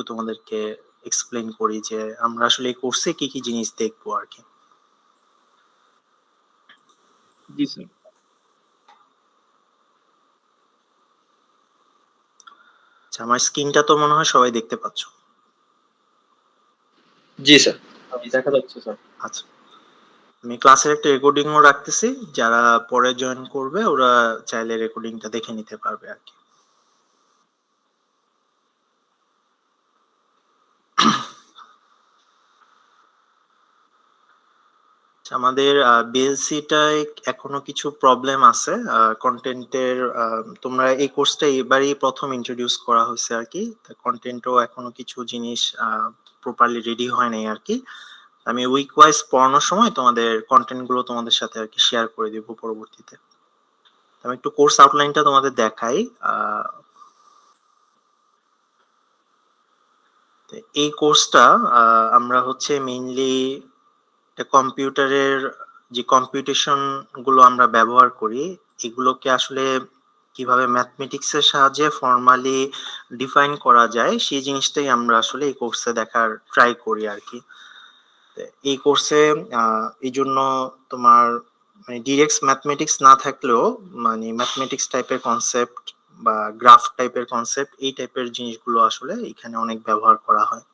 একটু তোমাদেরকে এক্সপ্লেইন করি যে আমরা আসলে এই কোর্সে কি কি জিনিস দেখবো আর কি। জি স্যার। আচ্ছা, আমার স্ক্রিনটা তো মনে হয় সবাই দেখতে পাচ্ছ। জি স্যার, দেখা যাচ্ছে স্যার। আচ্ছা, আমি ক্লাসের একটা রেকর্ডিংও রাখতেছি, যারা পরে জয়েন করবে ওরা চাইলে রেকর্ডিংটা দেখে নিতে পারবে আর কি। আমাদের বিএলসিটায় এখনো কিছু প্রবলেম আছে কন্টেন্টের। তোমরা এই কোর্সটা এবারই প্রথম ইন্ট্রোডিউস করা হয়েছে আর কি, কন্টেন্টও এখনো কিছু জিনিস প্রপারলি রেডি হয় নাই আর কি। আমি উইক ওয়াইজ পড়ানোর সময় তোমাদের কন্টেন্ট গুলো তোমাদের সাথে আর কি শেয়ার করে দিব পরবর্তীতে। আমি একটু কোর্স আউটলাইনটা তোমাদের দেখাই। এই কোর্সটা আমরা হচ্ছে মেইনলি কম্পিউটারের যে কম্পিউটেশন গুলো আমরা ব্যবহার করি, এগুলোকে আসলে কিভাবে ম্যাথমেটিক্স এর সাহায্যে ফর্মালি ডিফাইন করা যায় সেই জিনিসটাই আমরা আসলে এই কোর্সে দেখার ট্রাই করি আর কি। এই কোর্সে এই জন্য তোমার মানে ডিরেক্ট ম্যাথমেটিক্স না থাকলেও মানে ম্যাথমেটিক্স টাইপের কনসেপ্ট বা গ্রাফ টাইপের কনসেপ্ট এই টাইপের জিনিসগুলো আসলে এখানে অনেক ব্যবহার করা হয়।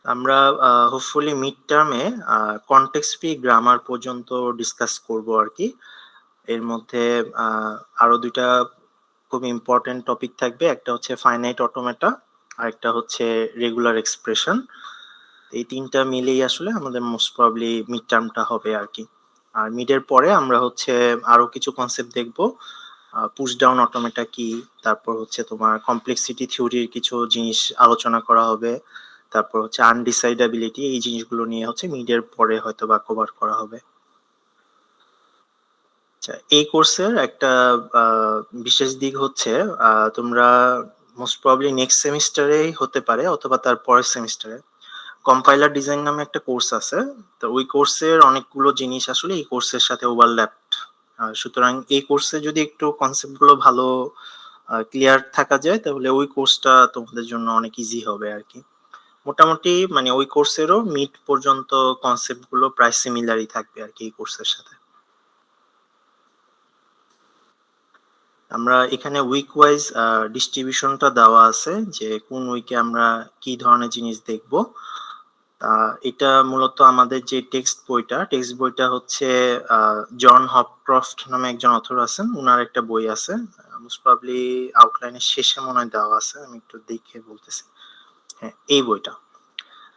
আমরা হোপফুলি মিড টার্মে কনটেক্সট ফ্রি গ্রামার পর্যন্ত ডিসকাস করব আর কি। এর মধ্যে আরো দুইটা খুব ইম্পর্টেন্ট টপিক থাকবে, একটা হচ্ছে ফাইনাইট অটোমেটা আর একটা হচ্ছে রেগুলার এক্সপ্রেশন। এই তিনটা মিলেই আসলে আমাদের মোস্ট প্রবাবলি মিড টার্মটা হবে আর কি। আর মিডের পরে আমরা হচ্ছে আরো কিছু কনসেপ্ট দেখব, পুশ ডাউন অটোমেটা কি, তারপর হচ্ছে তোমার কমপ্লেক্সিটি থিওরির কিছু জিনিস আলোচনা করা হবে, তারপর হচ্ছে আনডিসাইডাবিলিটি, এই জিনিসগুলো নিয়ে হচ্ছে মিডের পরে হয়তো বা কভার করা হবে। আচ্ছা, এই কোর্সের একটা বিশেষ দিক হচ্ছে তোমরা মোস্ট প্রবাবলি নেক্সট সেমিস্টারেই হতে পারে অথবা তার পরের সেমিস্টারে কম্পাইলার ডিজাইন নামে একটা কোর্স আছে। তো ওই কোর্সের অনেকগুলো জিনিস আসলে এই কোর্সের সাথে ওভারল্যাপড। সুতরাং এই কোর্সে যদি একটু কনসেপ্ট গুলো ভালো ক্লিয়ার থাকা যায় তাহলে ওই কোর্সটা তোমাদের জন্য অনেক ইজি হবে আর কি। মোটামুটি মানে ওই কোর্সেরও মিড পর্যন্ত কনসেপ্ট গুলো প্রায় সিমিলারই থাকবে আর কি এই কোর্সের সাথে। আমরা এখানে উইক ওয়াইজ ডিস্ট্রিবিউশনটা দেওয়া আছে যে কোন উইকে আমরা কি ধরনের জিনিস দেখব। এটা মূলত আমাদের যে টেক্সট বইটা হচ্ছে জন হপক্রফট নামে একজন অথর আছেন, উনার একটা বই আছে, মোস্ট প্রবাবলি আউটলাইনের শেষে মনে হয় দেওয়া আছে, আমি একটু দেখে বলতেছি। হ্যাঁ, এই বইটা।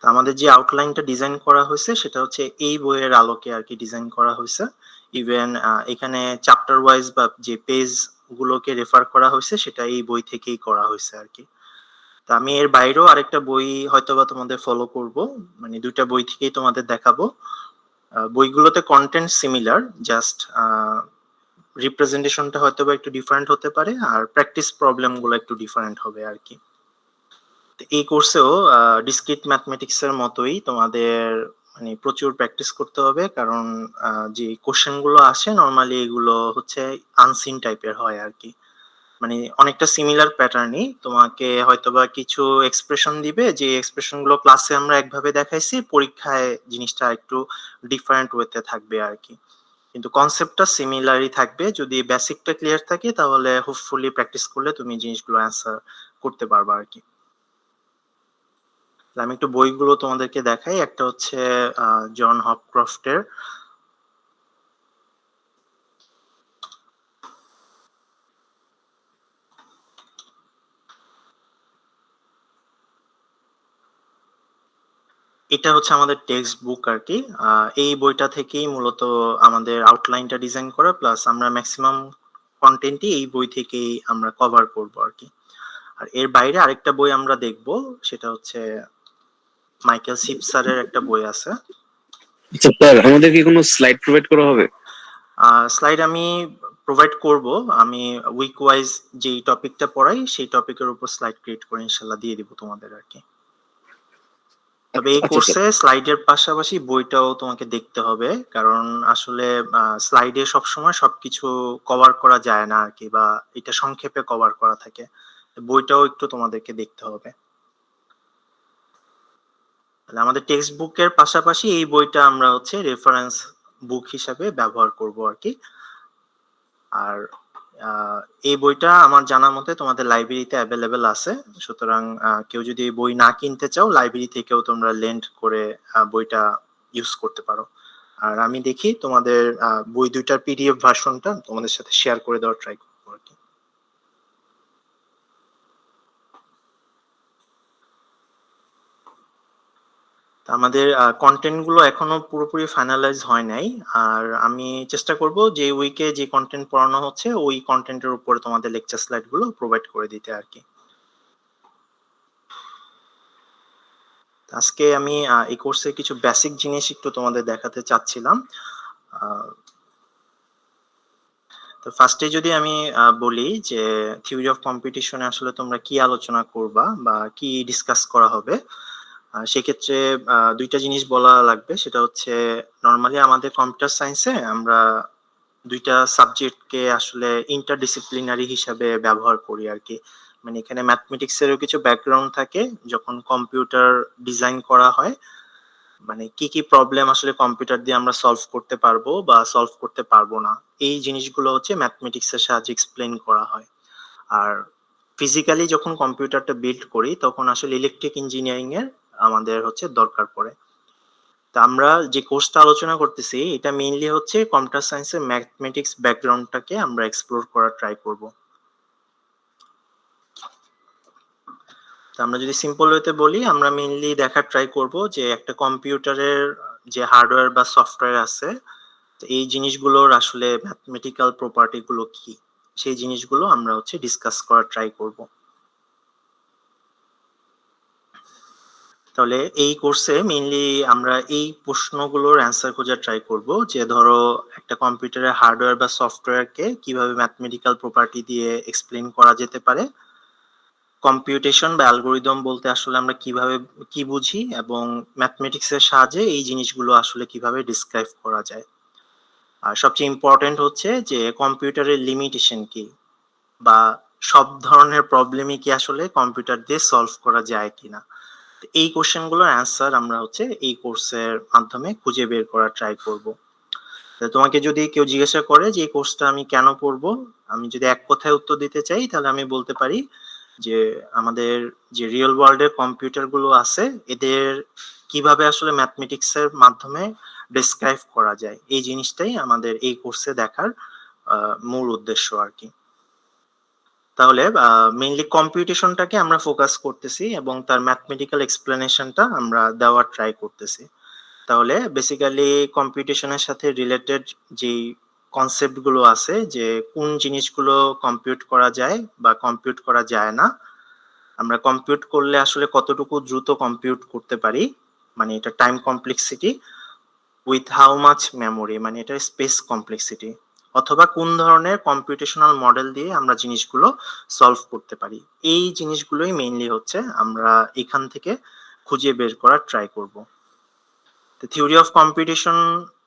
তো আমাদের যে আউটলাইনটা ডিজাইন করা হয়েছে সেটা হচ্ছে এই বইয়ের আলোকে আর কি ডিজাইন করা হয়েছে। ইভেন এখানে চ্যাপ্টার ওয়াইজ বা যে পেজ গুলোকে রেফার করা হয়েছে সেটা এই বই থেকেই করা হয়েছে আর কি। তা আমি এর বাইরেও আরেকটা বই হয়তোবা তোমাদের ফলো করব, মানে দুইটা বই থেকেই তোমাদের দেখাবো। বইগুলোতে কন্টেন্ট সিমিলার, জাস্ট রিপ্রেজেন্টেশনটা হয়তোবা একটু ডিফারেন্ট হতে পারে আর প্র্যাকটিস প্রবলেম গুলো একটু ডিফারেন্ট হবে আর কি। এই কোর্সেও ডিসক্রিট ম্যাথমেটিক্স এর মতোই তোমাদের মানে প্রচুর প্র্যাকটিস করতে হবে, কারণ যে কোশ্চেন গুলো আসে নরমালি এগুলো হচ্ছে আনসিন টাইপের হয় আর কি। মানে অনেকটা সিমিলার প্যাটার্নই, তোমাকে হয়তোবা কিছু এক্সপ্রেশন দিবে যে এক্সপ্রেশন গুলো ক্লাসে আমরা একভাবে দেখাইছি, পরীক্ষায় জিনিসটা একটু ডিফারেন্ট ওয়েতে থাকবে আর কি। কিন্তু কনসেপ্টটা সিমিলারই থাকবে, যদি বেসিকটা ক্লিয়ার থাকে তাহলে হোপফুলি প্র্যাকটিস করলে তুমি জিনিসগুলো অ্যান্সার করতে পারবা আর কি। আমি একটু বইগুলো তোমাদেরকে দেখাই। একটা হচ্ছে জন হপক্রফটের এটা হচ্ছে আমাদের টেক্সট বুক আর কি। এই বইটা থেকেই মূলত আমাদের আউটলাইনটা ডিজাইন করা, প্লাস আমরা ম্যাক্সিমাম কন্টেন্টই এই বই থেকেই আমরা কভার করব আর কি। আর এর বাইরে আরেকটা বই আমরা দেখব, সেটা হচ্ছে মাইকেল সিপসারের একটা বই আছে। আচ্ছা স্যার, আমাদের কি কোনো স্লাইড প্রোভাইড করা হবে? স্লাইড আমি প্রোভাইড করব। আমি উইক ওয়াইজ যেই টপিকটা পড়াই সেই টপিকের উপর স্লাইড ক্রিয়েট করে ইনশাল্লাহ দিয়ে দিব তোমাদের আর কি। তবে এই আচ্ছা স্যার। কোর্সে স্লাইডের পাশাপাশি বইটাও তোমাকে দেখতে হবে, কারণ আসলে স্লাইডে সবসময় সবকিছু কভার করা যায় না আর কি, বা এটা সংক্ষেপে কভার করা থাকে। বইটাও একটু তোমাদেরকে দেখতে হবে। তাহলে আমাদের টেক্সট বুকের পাশাপাশি এই বইটা আমরা হচ্ছে রেফারেন্স বুক হিসাবে ব্যবহার করব আর কি। আর এই বইটা আমার জানা মতে তোমাদের লাইব্রেরিতে অ্যাভেলেবেল আছে, সুতরাং কেউ যদি এই বই না কিনতে চাও লাইব্রেরি থেকেও তোমরা লেন্ড করে বইটা ইউজ করতে পারো। আর আমি দেখি তোমাদের বই দুইটার পিডিএফ ভার্সনটা তোমাদের সাথে শেয়ার করে দেওয়ার ট্রাই করবো আর কি। আমাদের কন্টেন্ট গুলো এখনো পুরোপুরি ফাইনালাইজ হয় নাই, আর আমি চেষ্টা করব যে উইকে যে কন্টেন্ট পড়ানো হচ্ছে ওই কন্টেন্টের উপরে তোমাদের লেকচার স্লাইড গুলো প্রোভাইড করে দিতে আর কি। আজকে আমি এই কোর্সের কিছু বেসিক জিনিস একটু তোমাদের দেখাতে চাচ্ছিলাম। তো ফার্স্টে যদি আমি বলি যে থিওরি অফ কম্পিটিশনে আসলে তোমরা কি আলোচনা করবা বা কি ডিসকাস করা হবে, সেক্ষেত্রে দুইটা জিনিস বলা লাগবে। সেটা হচ্ছে নর্মালি আমাদের কম্পিউটার সায়েন্সে আমরা দুইটা সাবজেক্টকে আসলে ইন্টারডিসিপ্লিনারি হিসাবে ব্যবহার করি আর কি। মানে এখানে ম্যাথমেটিক্স এরও কিছু ব্যাকগ্রাউন্ড থাকে যখন কম্পিউটার ডিজাইন করা হয়, মানে কি কি প্রবলেম আসলে কম্পিউটার দিয়ে আমরা সলভ করতে পারবো বা সলভ করতে পারবো না, এই জিনিসগুলো হচ্ছে ম্যাথমেটিক্স এর সাহায্যে এক্সপ্লেন করা হয়। আর ফিজিক্যালি যখন কম্পিউটারটা বিল্ড করি তখন আসলে ইলেকট্রিক ইঞ্জিনিয়ারিং এর আমাদের হচ্ছে দরকার পড়ে। তা আমরা যে কোর্সটা আলোচনা করতেছি এটা মেইনলি হচ্ছে কম্পিউটার সায়েন্সের ম্যাথমেটিক্স ব্যাকগ্রাউন্ডটাকে আমরা এক্সপ্লোর করার ট্রাই করব। আমরা যদি সিম্পল ওয়েতে বলি, আমরা মেইনলি দেখার ট্রাই করব যে একটা কম্পিউটারের যে হার্ডওয়্যার বা সফটওয়্যার আছে, এই জিনিসগুলোর আসলে ম্যাথমেটিক্যাল প্রপার্টি গুলো কি, সেই জিনিসগুলো আমরা হচ্ছে ডিসকাস করার ট্রাই করব। তাহলে এই কোর্সে মেইনলি আমরা এই প্রশ্নগুলোর অ্যান্সার খোঁজার ট্রাই করব যে ধরো একটা কম্পিউটারের হার্ডওয়্যার বা সফটওয়্যারকে কিভাবে ম্যাথমেটিক্যাল প্রপার্টি দিয়ে এক্সপ্লেন করা যেতে পারে, কম্পিউটেশন বা অ্যালগরিদম বলতে আসলে আমরা কিভাবে কি বুঝি, এবং ম্যাথমেটিক্স এর সাহায্যে এই জিনিসগুলো আসলে কিভাবে ডিসক্রাইব করা যায়। আর সবচেয়ে ইম্পর্টেন্ট হচ্ছে যে কম্পিউটারের লিমিটেশন কি, বা সব ধরনের প্রবলেমই কি আসলে কম্পিউটার দিয়ে সলভ করা যায় কিনা। এই কোশ্চেন গুলোর অ্যান্সার আমরা হচ্ছে এই কোর্সের মাধ্যমে খুঁজে বের করার ট্রাই করব। তোমাকে যদি কেউ জিজ্ঞাসা করে যে এই কোর্সটা আমি কেন পড়বো, আমি যদি এক কথায় উত্তর দিতে চাই তাহলে আমি বলতে পারি যে আমাদের যে রিয়েল ওয়ার্ল্ডের কম্পিউটার গুলো আছে এদের কিভাবে আসলে ম্যাথমেটিক্স এর মাধ্যমে ডেসক্রাইব করা যায়, এই জিনিসটাই আমাদের এই কোর্সে দেখার মূল উদ্দেশ্য আর কি। তাহলে মেইনলি কম্পিউটেশনটাকে আমরা ফোকাস করতেছি এবং তার ম্যাথমেটিক্যাল এক্সপ্লেনেশনটা আমরা দেওয়ার ট্রাই করতেছি। তাহলে বেসিক্যালি কম্পিউটেশনের সাথে রিলেটেড যে কনসেপ্ট গুলো আছে, যে কোন জিনিসগুলো কম্পিউট করা যায় বা কম্পিউট করা যায় না, আমরা কম্পিউট করলে আসলে কতটুকু দ্রুত কম্পিউট করতে পারি, মানে এটা time complexity with how much memory, মানে এটা স্পেস কমপ্লেক্সিটি, অথবা কোন ধরনের কম্পিউটেশনাল মডেল দিয়ে আমরা জিনিসগুলো সলভ করতে পারি, এই জিনিসগুলোই মেইনলি হচ্ছে আমরা এখান থেকে খুঁজে বের করার ট্রাই করব। থিওরি অফ কম্পিটিশন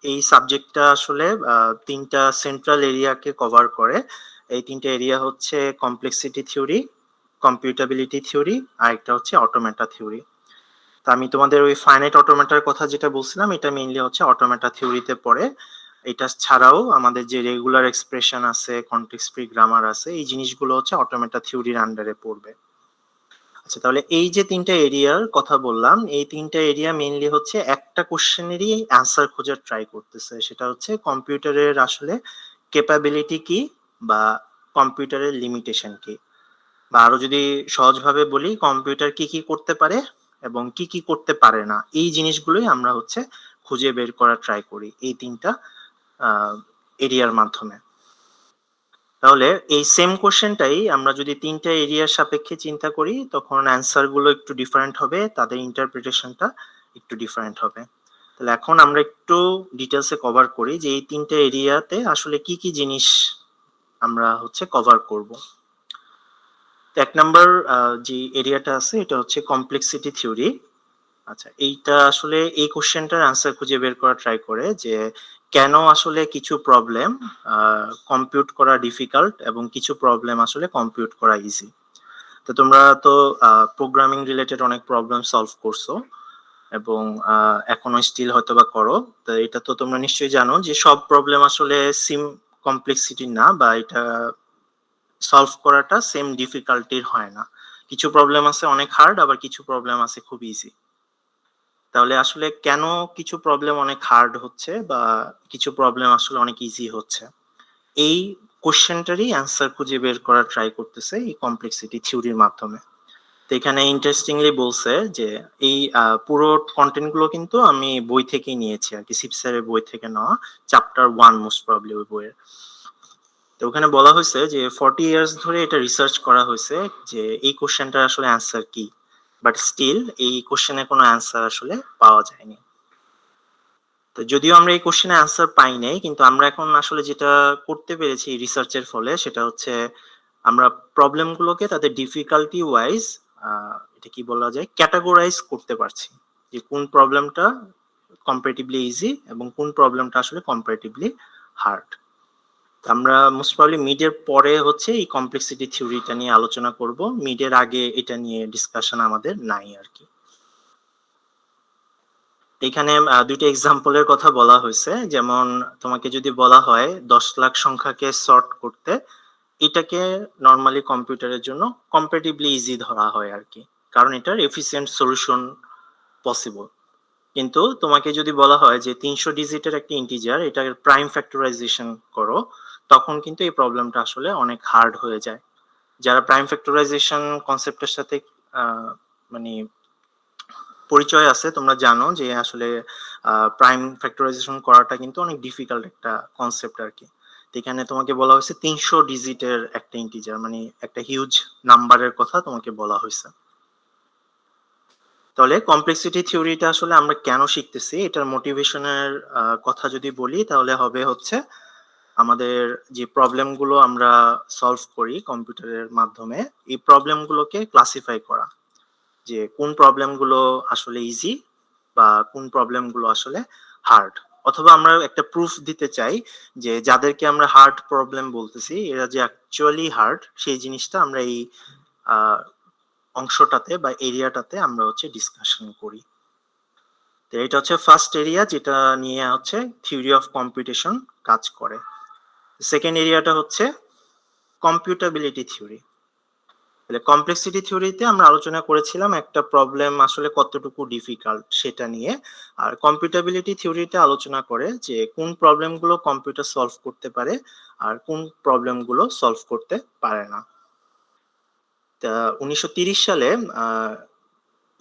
এই সাবজেক্টটা আসলে তিনটা সেন্ট্রাল এরিয়াকে কভার করে। এই তিনটা এরিয়া হচ্ছে কমপ্লেক্সিটি থিওরি, কম্পিউটেবিলিটি থিওরি, আর একটা হচ্ছে অটোমেটা থিওরি। তা আমি তোমাদের ওই ফাইনাইট অটোমেটার কথা যেটা বলছিলাম এটা মেইনলি হচ্ছে অটোমেটা থিওরিতে পড়ে। এটা ছাড়াও আমাদের যে রেগুলার এক্সপ্রেশন আছে, কনটেক্সট ফ্রি গ্রামার আছে, এই জিনিসগুলো হচ্ছে অটোমেটা থিওরির আন্ডারে পড়বে। আচ্ছা, তাহলে এই যে তিনটা এরিয়ার কথা বললাম, এই তিনটা এরিয়া মেইনলি হচ্ছে একটা কোশ্চেনেরই অ্যান্সার খোঁজার ট্রাই করতেছে, সেটা হচ্ছে কম্পিউটারের আসলে ক্যাপাবিলিটি কি বা কম্পিউটারের লিমিটেশন কি, বা আরো যদি সহজভাবে বলি কম্পিউটার কি কি করতে পারে এবং কি কি করতে পারে না, এই জিনিসগুলোই আমরা হচ্ছে খুঁজে বের করার ট্রাই করি এই তিনটা এরিয়ার মাধ্যমে। তাহলে এই সেম কোশ্চেনটাই আমরা যদি তিনটা এরিয়ার সাপেক্ষে চিন্তা করি তখন অ্যান্সার গুলো একটু ডিফারেন্ট হবে, তাদের ইন্টারপ্রিটেশনটা একটু ডিফারেন্ট হবে। তাহলে এখন আমরা একটু ডিটেলসে কভার করি যে এই তিনটা এরিয়াতে আসলে কি কি জিনিস আমরা হচ্ছে কভার করব। এক নাম্বার যে এরিয়াটা আছে এটা হচ্ছে কমপ্লেক্সিটি থিওরি। আচ্ছা, এইটা আসলে এই কোশ্চেনটার আনসার খুঁজে বের করা ট্রাই করে যে কেন আসলে কিছু প্রবলেম কম্পিউট করা ডিফিকাল্ট এবং কিছু প্রবলেম আসলে কম্পিউট করা ইজি। তো তোমরা তো প্রোগ্রামিং রিলেটেড অনেক প্রবলেম সলভ করছো এবং এখনো স্টিল হয়তো বা করো। তো এটা তো তোমরা নিশ্চয়ই জানো যে সব প্রবলেম আসলে সিম কমপ্লেক্সিটি না, বা এটা সলভ করাটা সেম ডিফিকাল্টির হয় না। কিছু প্রবলেম আছে অনেক হার্ড, আবার কিছু প্রবলেম আছে খুব ইজি। তাহলে আসলে কেন কিছু প্রবলেম অনেক হার্ড হচ্ছে বা কিছু প্রবলেম আসলে অনেক ইজি হচ্ছে, এই কোশ্চেনটারই অ্যান্সার খুঁজে বের করার ট্রাই করতেছে এই কমপ্লেক্সিটি থিওরির মাধ্যমে। তো এখানে ইন্টারেস্টিংলি বলছে যে এই পুরো কন্টেন্ট গুলো কিন্তু আমি বই থেকেই নিয়েছি আর কি, সিপসারের বই থেকে নেওয়া, চ্যাপ্টার 1 মোস্ট প্রবাবলি ওই বইয়ের। তো ওখানে বলা হয়েছে যে 40 ইয়ার্স ধরে এটা রিসার্চ করা হয়েছে যে এই কোশ্চেনটার আসলে অ্যান্সার কি, বাট স্টিল এই কোশ্চেনে কোনো অ্যান্সার আসলে পাওয়া যায়নি। তো যদিও আমরা এই কোশ্চেনে অ্যান্সার পাই নাই, কিন্তু আমরা এখন আসলে যেটা করতে পেরেছি রিসার্চের ফলে সেটা হচ্ছে আমরা প্রবলেম গুলোকে তাদের ডিফিকাল্টি ওয়াইজ এটা কি বলা যায় ক্যাটাগরাইজ করতে পারছি, যে কোন প্রবলেমটা কম্পারেটিভলি ইজি এবং কোন প্রবলেমটা আসলে কম্পারেটিভলি হার্ড। আমরা মোস্ট প্রবাবলি মিডের পরে হচ্ছে এই কমপ্লেক্সিটি থিওরিটা নিয়ে আলোচনা করব, মিডের আগে এটা নিয়ে ডিসকাশন আমাদের নাই আর কি। এখানে দুইটা এক্সাম্পলের কথা বলা হয়েছে, যেমন তোমাকে যদি বলা হয় 10 লাখ সংখ্যাকে সর্ট করতে, এটাকে নর্মালি কম্পিউটারের জন্য কম্পারেটিভলি ইজি ধরা হয় আর কি, কারণ এটার এফিসিয়েন্ট সলিউশন পসিবল। কিন্তু তোমাকে যদি বলা হয় যে 300 ডিজিটের একটা ইন্টিজার, এটার প্রাইম ফ্যাক্টরাইজেশন করো, তখন কিন্তু এই প্রবলেমটা আসলে অনেক হার্ড হয়ে যায়। যারা প্রাইম ফ্যাক্টরাইজেশন কনসেপ্টের সাথে মানে পরিচয় আছে, তোমরা জানো যে আসলে প্রাইম ফ্যাক্টরাইজেশন করাটা কিন্তু অনেক ডিফিকাল্ট একটা কনসেপ্ট আর কি। এখানে তোমাকে বলা হয়েছে 300 ডিজিটের একটা ইন্টিজার, মানে একটা হিউজ নাম্বারের কথা তোমাকে বলা হয়েছে। তাহলে কমপ্লেক্সিটি থিওরিটা আসলে আমরা কেন শিখতেছি, এটার মোটিভেশনের কথা যদি বলি তাহলে হবে হচ্ছে আমাদের যে প্রবলেম গুলো আমরা সলভ করি কম্পিউটারের মাধ্যমে, এই প্রবলেম গুলোকে ক্লাসিফাই করা, যে কোন প্রবলেম গুলো আসলে ইজি বা কোন প্রবলেম গুলো আসলে হার্ড। অথবা আমরা একটা প্রুফ দিতে চাই যে যাদেরকে আমরা হার্ড প্রবলেম বলতেছি এরা যে অ্যাকচুয়ালি হার্ড, সেই জিনিসটা আমরা এই অংশটাতে বা এরিয়াটাতে আমরা হচ্ছে ডিসকাশন করি। তো এটা হচ্ছে ফার্স্ট এরিয়া যেটা নিয়ে হচ্ছে থিওরি অফ কম্পিউটেশন কাজ করে। সেকেন্ড এরিয়াটা হচ্ছে কম্পিউটেবিলিটি থিওরি। তাহলে কমপ্লেক্সিটি থিওরিতে আমরা আলোচনা করেছিলাম একটা প্রবলেম আসলে কতটুকু ডিফিকাল্ট সেটা নিয়ে, আর কম্পিউটেবিলিটি থিওরিতে আলোচনা করে যে কোন প্রবলেমগুলো কম্পিউটার সলভ করতে পারে আর কোন প্রবলেমগুলো সলভ করতে পারে না। তা 1930 সালে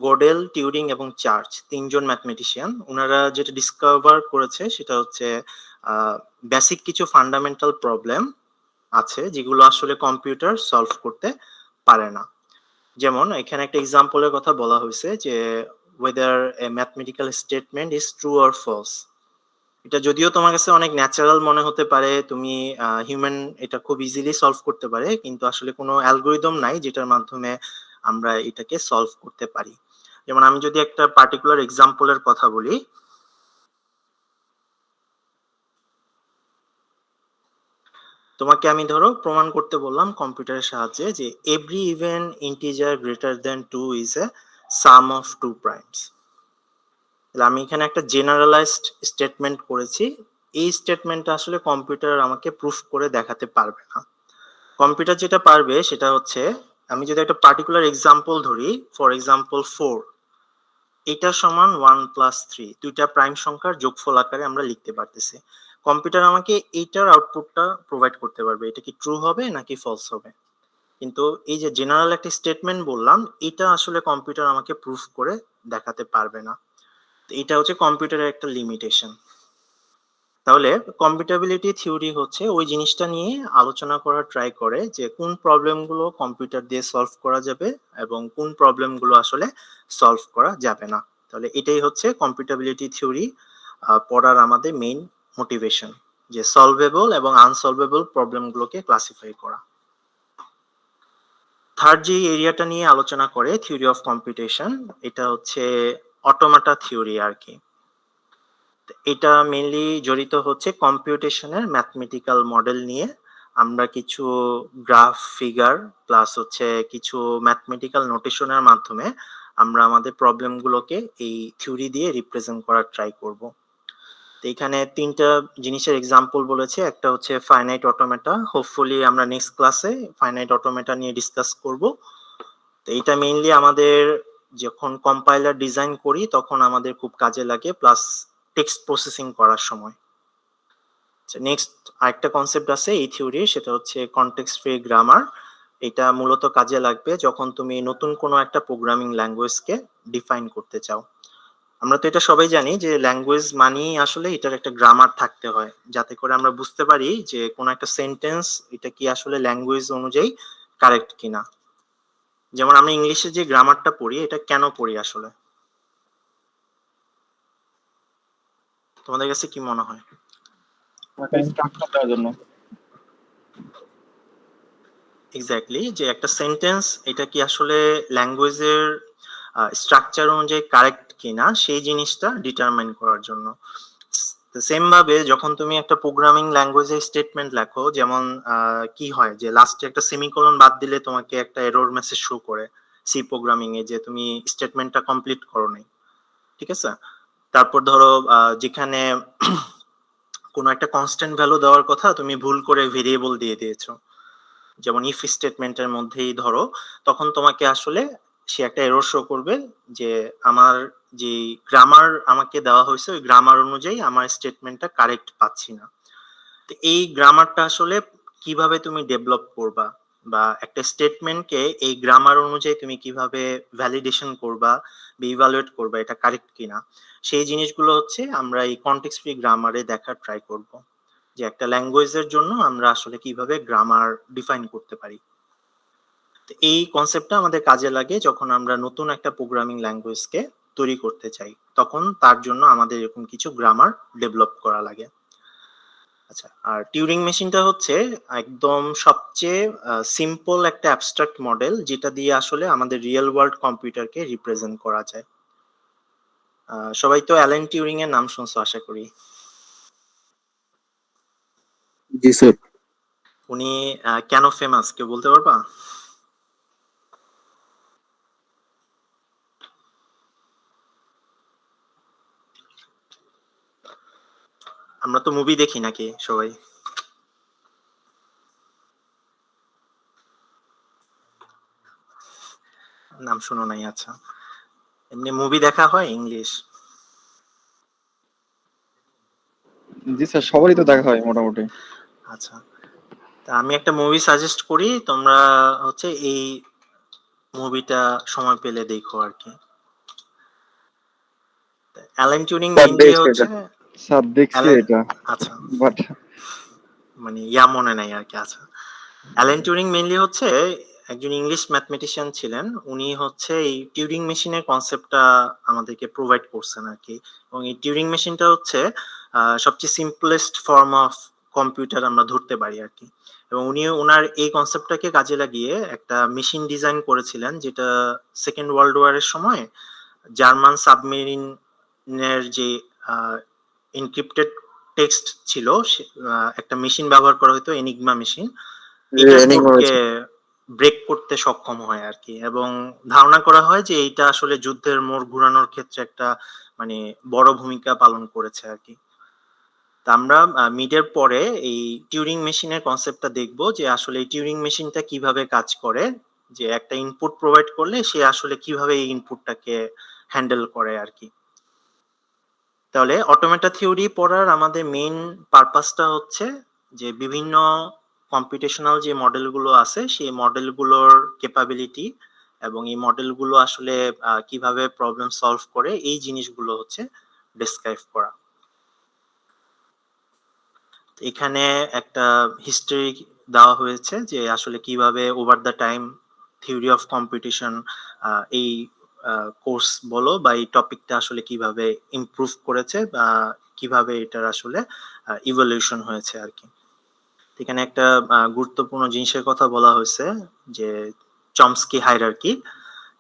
গোডেল, টিউরিং এবং চার্চ তিনজন ম্যাথমেটিশিয়ান ওনারা যেটা ডিসকভার করেছে সেটা হচ্ছে বেসিক কিছু ফান্ডামেন্টাল প্রবলেম আছে যেগুলো আসলে কম্পিউটার সলভ করতে পারে না। যেমন এখানে একটা এক্সাম্পলের কথা বলা হয়েছে যে whether a mathematical statement is true or false। এটা যদিও তোমার কাছে অনেক ন্যাচারাল মনে হতে পারে, তুমি হিউম্যান এটা খুব ইজিলি সলভ করতে পারে, কিন্তু আসলে কোনো অ্যালগোরিদম নাই যেটার মাধ্যমে আমরা এটাকে সলভ করতে পারি। যেমন আমি যদি একটা পার্টিকুলার এক্সাম্পলের কথা বলি, তোমাকে আমি ধরো প্রমাণ করতে বললাম কম্পিউটারের সাহায্যে যে every even integer greater then 2 is a sum of two primes. তাহলে আমি এখানে একটা জেনারেলাইজড স্টেটমেন্ট করেছি, এই স্টেটমেন্টটা আসলে কম্পিউটার আমাকে প্রুফ করে দেখাতে পারবে না। কম্পিউটার যেটা পারবে সেটা হচ্ছে, আমি যদি একটা পার্টিকুলার এক্সাম্পল ধরি, ফর এক্সাম্পল 4, এটা সমান 1 প্লাস 3, দুইটা প্রাইম সংখ্যার যোগফল আকারে আমরা লিখতে পারতেছি। কম্পিউটার আমাকে এইটার আউটপুটটা প্রোভাইড করতে পারবে, এটা কি ট্রু হবে নাকি ফলস হবে। কিন্তু এই যে জেনারেল একটা স্টেটমেন্ট বললাম, এটা আসলে কম্পিউটার আমাকে প্রুফ করে দেখাতে পারবে না। তো এটা হচ্ছে কম্পিউটারের একটা লিমিটেশন। তাহলে কম্পিউটেবিলিটি থিওরি হচ্ছে ওই জিনিসটা নিয়ে আলোচনা করার ট্রাই করে যে কোন প্রবলেমগুলো কম্পিউটার দিয়ে সলভ করা যাবে এবং কোন প্রবলেমগুলো আসলে সলভ করা যাবে না। তাহলে এটাই হচ্ছে কম্পিউটেবিলিটি থিওরি পড়ার আমাদের মেইন মোটিভেশন, যে সলভেবল এবং আনসলভেবল প্রবলেমগুলোকে ক্লাসিফাই করা। থার্ড যে এরিয়াটা নিয়ে আলোচনা করে থিওরি অফ কম্পিউটেশন, এটা হচ্ছে অটোমাটা থিওরি আর কি। এটা মেইনলি জড়িত হচ্ছে কম্পিউটেশনের ম্যাথমেটিক্যাল মডেল নিয়ে, আমরা কিছু গ্রাফ, ফিগার প্লাস হচ্ছে কিছু ম্যাথমেটিক্যাল নোটেশনের মাধ্যমে আমরা আমাদের প্রবলেমগুলোকে এই থিওরি দিয়ে রিপ্রেজেন্ট করার ট্রাই করব। তো এখানে ৩ টা জিনিসের এক্সাম্পল বলেছে। একটা হচ্ছে ফাইনাইট অটোমেটা। হোপফুলি আমরা নেক্সট ক্লাসে ফাইনাইট অটোমেটা নিয়ে ডিসকাস করব। তো এটা মেইনলি আমাদের যখন কম্পাইলার ডিজাইন করি তখন আমাদের খুব কাজে লাগে, প্লাস টেক্সট প্রসেসিং করার সময়। নেক্সট আরেকটা কনসেপ্ট আছে এই থিওরির, সেটা হচ্ছে কনটেক্সট ফ্রি গ্রামার। এটা মূলত কাজে লাগবে যখন তুমি নতুন কোনো একটা প্রোগ্রামিং ল্যাঙ্গুয়েজকে ডিফাইন করতে চাও। আমরা তো এটা সবাই জানি যে ল্যাঙ্গুয়েজ মানেই আসলে এটার একটা গ্রামার থাকতে হয়, যাতে করে আমরা বুঝতে পারি যে কোনো একটা সেন্টেন্স এটা কি আসলে ল্যাঙ্গুয়েজ অনুযায়ী কারেক্ট কিনা। যেমন আমরা ইংলিশে যে গ্রামারটা পড়ি, এটা কেন পড়ি আসলে? তোমাদের কাছে কি মনে হয়? স্ট্রাকচার দেওয়ার জন্য। এক্স্যাক্টলি, যে একটা সেন্টেন্স এটা কি আসলে ল্যাঙ্গুয়েজের স্ট্রাকচার অনুযায়ী কারেক্ট কিনা সেই জিনিসটা ডিটারমাইন করার জন্য। সেম ভাবে যখন তুমি একটা প্রোগ্রামিং ল্যাঙ্গুয়েজে স্টেটমেন্ট লেখো, যেমন কি হয় যে লাস্টে একটা সেমিকোলন বাদ দিলে তোমাকে একটা এরর মেসেজ শো করে সি প্রোগ্রামিং এ যে তুমি স্টেটমেন্টটা কমপ্লিট করো নাই। ঠিক আছে? তারপর ধরো যেখানে কোনো একটা কনস্ট্যান্ট ভ্যালু দেওয়ার কথা তুমি ভুল করে ভেরিয়েবল দিয়ে দিয়েছো, যেমন ইফ স্টেটমেন্টের মধ্যেই ধরো, তখন তোমাকে আসলে সে একটা এরর শো করবে যে আমার যে গ্রামার আমাকে দেওয়া হয়েছে ওই গ্রামার অনুযায়ী আমার স্টেটমেন্টটা কারেক্ট পাচ্ছি না। তো এই গ্রামারটা আসলে কিভাবে তুমি ডেভেলপ করবা, বা একটা স্টেটমেন্টকে এই গ্রামার অনুযায়ী তুমি কিভাবে ভ্যালিডেশন করবা বা ইভালুয়েট করবা এটা কারেক্ট কিনা, সেই জিনিসগুলো হচ্ছে আমরা এই কনটেক্সট ফ্রি গ্রামারে দেখার ট্রাই করব, যে একটা ল্যাঙ্গুয়েজের জন্য আমরা আসলে কিভাবে গ্রামার ডিফাইন করতে পারি। তো এই কনসেপ্টটা আমাদের কাজে লাগে যখন আমরা নতুন একটা প্রোগ্রামিং ল্যাঙ্গুয়েজকে তৈরি করতে চাই, তখন তার জন্য আমাদের এরকম কিছু গ্রামার ডেভেলপ করা লাগে। আচ্ছা, আর টিউরিং মেশিনটা হচ্ছে একদম সবচেয়ে সিম্পল একটা অ্যাবস্ট্রাক্ট মডেল, যেটা দিয়ে আসলে আমাদের রিয়েল ওয়ার্ল্ড কম্পিউটারকে রিপ্রেজেন্ট করা যায়। সবাই তো অ্যালেন টিউরিং এর নাম শুনছো আশা করি। জি স্যার। উনি কেন ফেমাস কেউ বলতে পারবা? আমরা তো মুভি দেখি নাকি সবাই? নাম শুনো নাই? আচ্ছা, এমনি মুভি দেখা হয় ইংলিশ? জি স্যার, সবারই তো দেখা হয় মোটামুটি। আচ্ছা, তা আমি একটা মুভি সাজেস্ট করি, তোমরা হচ্ছে এই মুভিটা সময় পেলে দেখো আর কি। অ্যালেন টিউরিং স্যার মেইনলি দেখছি হচ্ছে এটা, স্যার দেখছি অ্যালেন, এটা, আচ্ছা বাট মানে মনে নাই আর কি। আচ্ছা, অ্যালেন টিউরিং মেইনলি হচ্ছে একজন ইংলিশ ম্যাথমেটিশিয়ান ছিলেন। উনি হচ্ছে এই টিউরিং মেশিনের কনসেপ্টটা আমাদেরকে প্রোভাইড করছেন আর কি। এবং এই টিউরিং মেশিনটা হচ্ছে সবচেয়ে সিম্পলেস্ট ফর্ম অফ কম্পিউটার আমরা ধরতে পারি আর কি। এবং উনি ওনার এই কনসেপ্টটাকে কাজে লাগিয়ে একটা মেশিন ডিজাইন করেছিলেন, যেটা সেকেন্ড ওয়ার্ল্ড ওয়ারের সময় জার্মান সাবমেরিনের যে এনক্রিপ্টেড টেক্সট ছিল একটা মেশিন ব্যবহার করা হতো, এনিগমা মেশিন। এটার কোডকে ব্রেক করতে সক্ষম হয় আর কি। এবং ধারণা করা হয় যে এইটা আসলে যুদ্ধের মোড় ঘুরানোর ক্ষেত্রে একটা মানে বড় ভূমিকা পালন করেছে আর কি। তা আমরা মিডের পরে এই টিউরিং মেশিনের কনসেপ্টটা দেখবো, যে আসলে এই টিউরিং মেশিনটা কিভাবে কাজ করে, যে একটা ইনপুট প্রোভাইড করলে সে আসলে কিভাবে এই ইনপুটটাকে হ্যান্ডেল করে আর কি। তাহলে অটোমেটা থিওরি পড়ার আমাদের মেইন পারপাসটা হচ্ছে যে বিভিন্ন কম্পিউটেশনাল যে মডেলগুলো আছে সেই মডেলগুলোর ক্যাপাবিলিটি এবং এই মডেলগুলো আসলে কিভাবে প্রবলেম সলভ করে এই জিনিসগুলো হচ্ছে ডেসক্রাইব করা। এখানে একটা হিস্টরি দেওয়া হয়েছে যে আসলে কিভাবে over the time theory of competition এই কোর্স বলো বা এই টপিকটা আসলে কিভাবে ইমপ্রুভ করেছে বা কিভাবে এটার আসলে ইভলিউশন হয়েছে আর কি। এখানে একটা গুরুত্বপূর্ণ জিনিসের কথা বলা হয়েছে, যে চমস্কি হায়ারার্কি।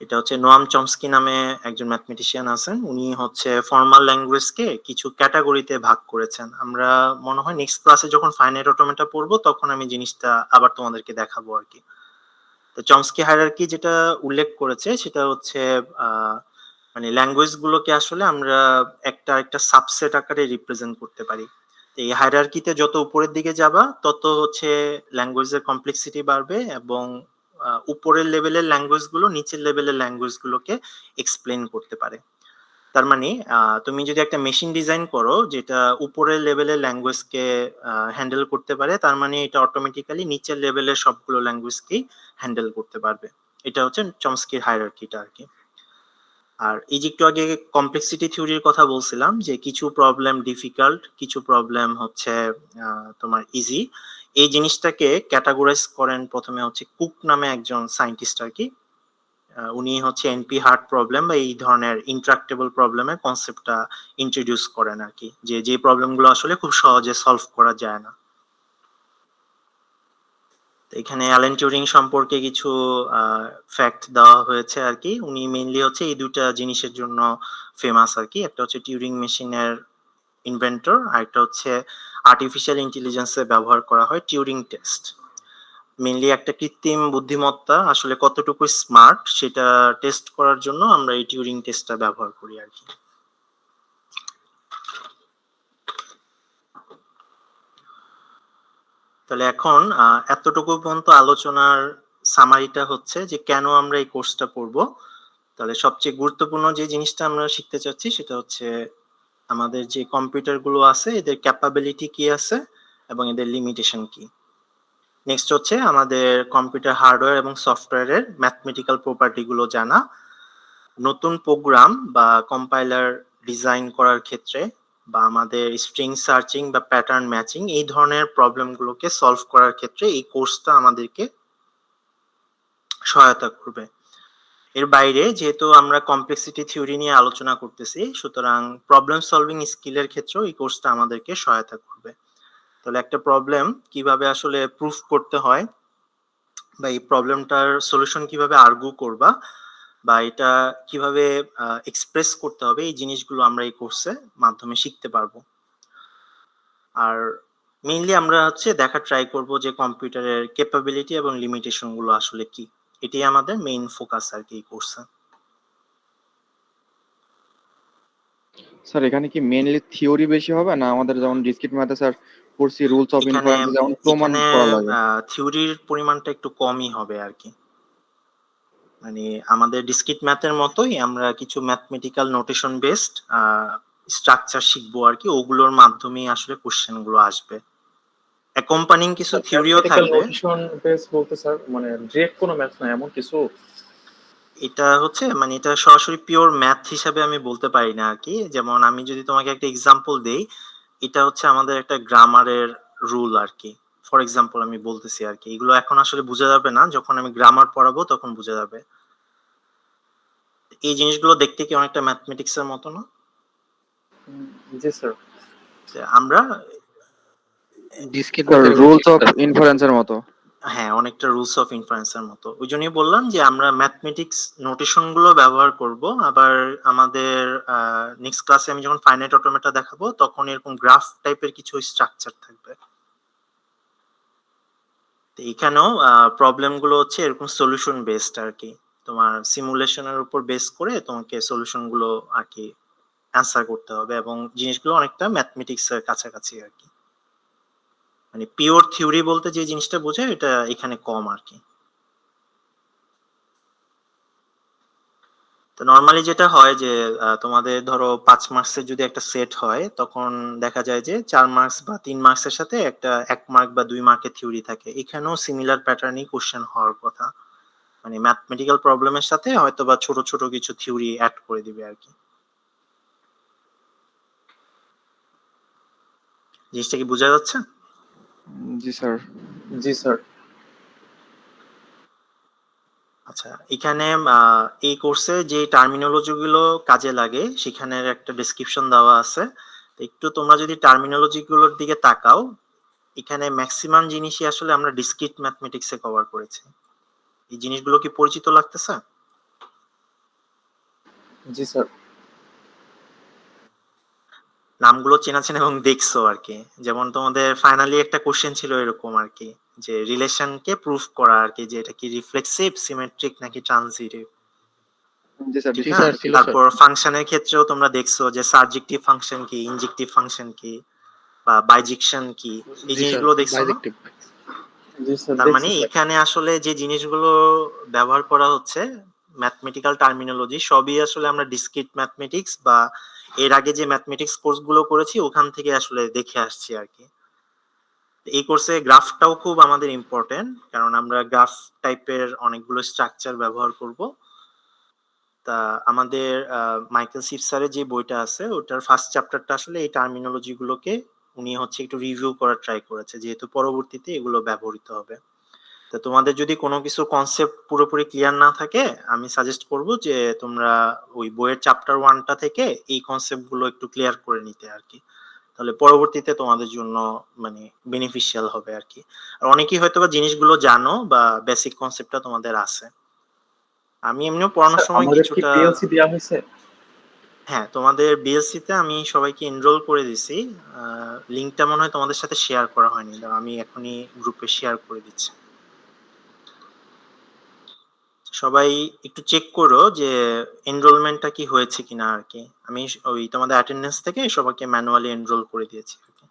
এটা হচ্ছে নোয়াম চমস্কি নামে একজন ম্যাথমেটিশিয়ান আছেন। উনি হচ্ছে ফর্মাল ল্যাঙ্গুয়েজকে কিছু ক্যাটাগরিতে ভাগ করেছেন। আমরা মনে হয় নেক্সট ক্লাসে যখন ফাইনাইট অটোমেটা পড়বো তখন আমি জিনিসটা আবার তোমাদেরকে দেখাবো আর কি। তো চমস্কি হায়ারার্কি যেটা উল্লেখ করেছে সেটা হচ্ছে মানে ল্যাঙ্গুয়েজ গুলোকে আসলে আমরা একটা সাবসেট আকারে রিপ্রেজেন্ট করতে পারি। তো এই হায়ারার্কিতে যত উপরের দিকে যাবা তত হচ্ছে ল্যাঙ্গুয়েজের কমপ্লেক্সিটি বাড়বে এবং উপরের লেভেলের ল্যাঙ্গুয়েজ গুলো নিচের লেভেলের ল্যাঙ্গুয়েজ গুলোকে এক্সপ্লেন করতে পারে। তার মানে তুমি যদি একটা মেশিন ডিজাইন করো যেটা উপরের লেভেলের ল্যাঙ্গুয়েজকে হ্যান্ডেল করতে পারে, তার মানে এটা অটোমেটিক্যালি নিচের লেভেলের সবগুলো ল্যাঙ্গুয়েজকেই হ্যান্ডেল করতে পারবে। এটা হচ্ছে চমস্কির হায়ারার্কিটা আর কি। আর এই যে একটু আগে কমপ্লেক্সিটি থিওরির কথা বলছিলাম যে কিছু প্রবলেম ডিফিকাল্ট, কিছু প্রবলেম হচ্ছে তোমার ইজি। এই জিনিসটাকে ক্যাটাগরাইজ করেন প্রথমে হচ্ছে কুক নামে একজন সায়েন্টিস্ট আর কি। উনি হচ্ছে এনপি হার্ট প্রবলেম বা এই ধরনের ইন্ট্রাক্টেবল প্রবলেমের কনসেপ্টটা ইন্ট্রোডিউস করেন আর কি, যে প্রবলেমগুলো আসলে খুব সহজে সলভ করা যায় না। তো এখানে অ্যালেন টিউরিং সম্পর্কে কিছু ফ্যাক্ট দেওয়া হয়েছে আর কি। উনি মেইনলি হচ্ছে এই দুইটা জিনিসের জন্য ফেমাস আর কি। একটা হচ্ছে টিউরিং মেশিনের ইনভেন্টর, আর একটা হচ্ছে আর্টিফিশিয়াল ইন্টেলিজেন্সে ব্যবহার করা হয় টিউরিং টেস্ট। মেইনলি একটা কৃত্রিম বুদ্ধিমত্তা আসলে কতটুকু স্মার্ট সেটা টেস্ট করার জন্য আমরা এই টিউরিং টেস্টটা ব্যবহার করি আর কি। তাহলে এখন এতটুকু পর্যন্ত আলোচনার সামারিটা হচ্ছে যে কেন আমরা এই কোর্সটা পড়ব। তাহলে সবচেয়ে গুরুত্বপূর্ণ যে জিনিসটা আমরা শিখতে চাচ্ছি সেটা হচ্ছে আমাদের যে কম্পিউটার গুলো আছে এদের ক্যাপাবিলিটি কি আছে এবং এদের লিমিটেশন কি। নেক্সট হচ্ছে আমাদের কম্পিউটার হার্ডওয়্যার এবং সফটওয়্যারের ম্যাথমেটিক্যাল প্রপার্টি গুলো জানা। নতুন প্রোগ্রাম বা কম্পাইলার ডিজাইন করার ক্ষেত্রে বা আমাদের স্ট্রিং সার্চিং বা প্যাটার্ন ম্যাচিং এই ধরনের প্রবলেমগুলোকে সলভ করার ক্ষেত্রে এই কোর্সটা আমাদেরকে সহায়তা করবে। এর বাইরে যেহেতু আমরা কমপ্লেক্সিটি থিওরি নিয়ে আলোচনা করতেছি, সুতরাং প্রবলেম সলভিং স্কিলের ক্ষেত্রেও এই কোর্সটা আমাদেরকে সহায়তা করবে। তাহলে একটা প্রবলেম কিভাবে আসলে প্রুফ করতে হয় বা এই প্রবলেমটার সলিউশন কিভাবে আর্গু করবা বা এটা কিভাবে এক্সপ্রেস করতে হবে এই জিনিসগুলো আমরা এই কোর্সের মাধ্যমে শিখতে পারবো। আর মেইনলি আমরা হচ্ছে দেখা ট্রাই করব যে কম্পিউটারের ক্যাপাবিলিটি এবং লিমিটেশন গুলো আসলে কি। এটাই আমাদের মেইন ফোকাস আর কি এই কোর্সে। স্যার এখানে কি মেইনলি থিওরি বেশি হবে না আমাদের যেমন ডিসক্রিট ম্যাথে স্যার পড়ছি রুলস অফ এখানে ইনফারেন্স যেমন প্রমাণ এখানে করা লাগে? থিওরির পরিমাণটা একটু কমই হবে আর কি। মানে আমাদের ডিসক্রিট ম্যাথের মতোই আমরা কিছু ম্যাথমেটিক্যাল নোটেশন বেসড স্ট্রাকচার শিখবো আর কি, ওগুলোর মাধ্যমেই আসলে কোশ্চেন গুলো আসবে। অ্যাকম্পানিং কিছু থিওরিও ম্যাথমেটিক্যাল থাকবে। নোটেশন বেস বলতে স্যার মানে ডিরেক্ট কোনো ম্যাথ না এমন কিছু? এটা হচ্ছে মানে এটা সরাসরি পিওর ম্যাথ হিসাবে আমি বলতে পারি না আর কি। যেমন আমি যদি তোমাকে একটা এক্সাম্পল দেই, এটা হচ্ছে আমাদের একটা গ্রামারের রুল আর কি। ফর এক্সাম্পল আমি বলতেছি আর কি, এগুলো এখন আসলে বোঝা যাবে না, যখন আমি গ্রামার পড়াবো তখন বোঝা যাবে। এই জিনিসগুলো দেখতে কি অনেকটা ম্যাথমেটিক্স এর মতো না? জি স্যার। যে আমরা ডিসক্রিট স্যার ম্যাথের রুলস অফ ইনফারেন্সের মতো। হ্যাঁ, অনেকটা রুলস অফ ইনফারেন্সের মতো। ওই জন্যই বললাম যে আমরা ম্যাথমেটিক্স নোটেশন গুলো ব্যবহার করব। আবার আমাদের নেক্সট ক্লাসে আমি যখন ফাইনাইট অটোমেটা দেখাবো তখন এরকম গ্রাফ টাইপের কিছু স্ট্রাকচার থাকবে। তো এখানেও প্রবলেম গুলো হচ্ছে এরকম সলিউশন বেসড আর কি। তোমার সিমুলেশনের উপর বেস করে তোমাকে সলিউশন গুলো আর কি অ্যান্সার করতে হবে এবং জিনিসগুলো অনেকটা ম্যাথমেটিক্স এর কাছাকাছি আর কি। মানে পিওর থিওরি বলতে যে জিনিসটা বোঝায় এটা এখানে কম আর কি। তো নরমালি যেটা হয় যে তোমাদের ধরো 5 মার্কসের যদি একটা সেট হয় তখন দেখা যায় যে 4 মার্কস বা 3 মার্কসের সাথে একটা 1 মার্ক বা 2 মার্কের থিওরি থাকে। এখানেও সিমিলার প্যাটার্নই কোশ্চেন হওয়ার কথা। মানে ম্যাথমেটিক্যাল প্রবলেমের সাথে হয়তো বা ছোট ছোট কিছু থিওরি অ্যাড করে দিবে আর কি। জিনিসটা কি বোঝা যাচ্ছে? জি স্যার। জি স্যার। আচ্ছা, এখানে এই কোর্সে যে টার্মিনোলজি গুলো কাজে লাগে সেখানের একটা ডেসক্রিপশন দেওয়া আছে। তো একটু তোমরা যদি টার্মিনোলজি গুলোর দিকে তাকাও, এখানে ম্যাক্সিমাম জিনিসই আসলে আমরা ডিসক্রিট ম্যাথমেটিক্সে কভার করেছি। এই জিনিসগুলো কি পরিচিত লাগতেছে? জি স্যার। নামগুলো চেনা চেনা এবং দেখছো আর কি। যেমন তোমাদের ফাইনালি একটা কোশ্চেন ছিল এরকম আর কি, যে রিলেশনকে প্রুফ করা আর কি, যে এটা কি রিফ্লেক্সিভ, সিমেট্রিক নাকি ট্রানজিটিভ। জি স্যার, ঠিক জি না? স্যার, ছিল স্যার। তারপর ফাংশনের ক্ষেত্রেও তোমরা দেখছো যে সার্জেক্টিভ ফাংশন কি, ইনজেক্টিভ ফাংশন কি, বা বাইজেকশন কি, এই জি স্যার, জিনিসগুলো দেখছো না? বাইজেক্টিভ। জি স্যার, তার মানে দেখছি স্যার। এখানে আসলে যে জিনিসগুলো ব্যবহার করা হচ্ছে, ম্যাথমেটিক্যাল টার্মিনোলজি, সবই আসলে আমরা ডিসক্রিট ম্যাথমেটিক্স বা এর আগে যে ম্যাথমেটিক্স কোর্সগুলো করেছি ওখান থেকে আসলে দেখে আসছি আর কি। এই কোর্সে গ্রাফটাও খুব আমাদের ইম্পর্টেন্ট, কারণ আমরা গ্রাফ টাইপের অনেকগুলো স্ট্রাকচার ব্যবহার করব। তা আমাদের মাইকেল সিপ স্যারের যে বইটা আছে ওটার ফার্স্ট চ্যাপ্টারটা আসলে এই টার্মিনোলজি গুলোকে উনি হচ্ছে একটু রিভিউ করার ট্রাই করেছে, যেহেতু পরবর্তীতে এগুলো ব্যবহৃত হবে। তো তোমাদের যদি কোনো কিছু কনসেপ্ট পুরোপুরি ক্লিয়ার না থাকে, আমি সাজেস্ট করব যে তোমরা ওই বইয়ের চ্যাপ্টার 1টা থেকে এই কনসেপ্ট গুলো একটু ক্লিয়ার করে নিতে আর কি। তাহলে পরবর্তীতে তোমাদের জন্য মানে বেনিফিশিয়াল হবে আর কি। আর অনেকেই হয়তো বা জিনিসগুলো জানো বা বেসিক কনসেপ্টটা তোমাদের আছে। আমি এমনিও পড়ানোর স্যার সময় আমাদের কি কিছুটা, পিএলসি দেওয়া হয়েছে? হ্যাঁ তোমাদের বিএসসি তে আমি সবাইকে এনরোল করে দিছি। লিংকটা মনে হয় তোমাদের সাথে শেয়ার করা হয়নি, দাঁড়াও আমি এখনই গ্রুপে শেয়ার করে দিচ্ছি। সবাই একটু চেক করো যে এনরোলমেন্টটা কি হয়েছে কিনা আর কি। আমি ওই তোমাদের অ্যাটেন্ডেন্স থেকে সবাইকে ম্যানুয়ালি এনরোল করে দিয়েছি আর কি।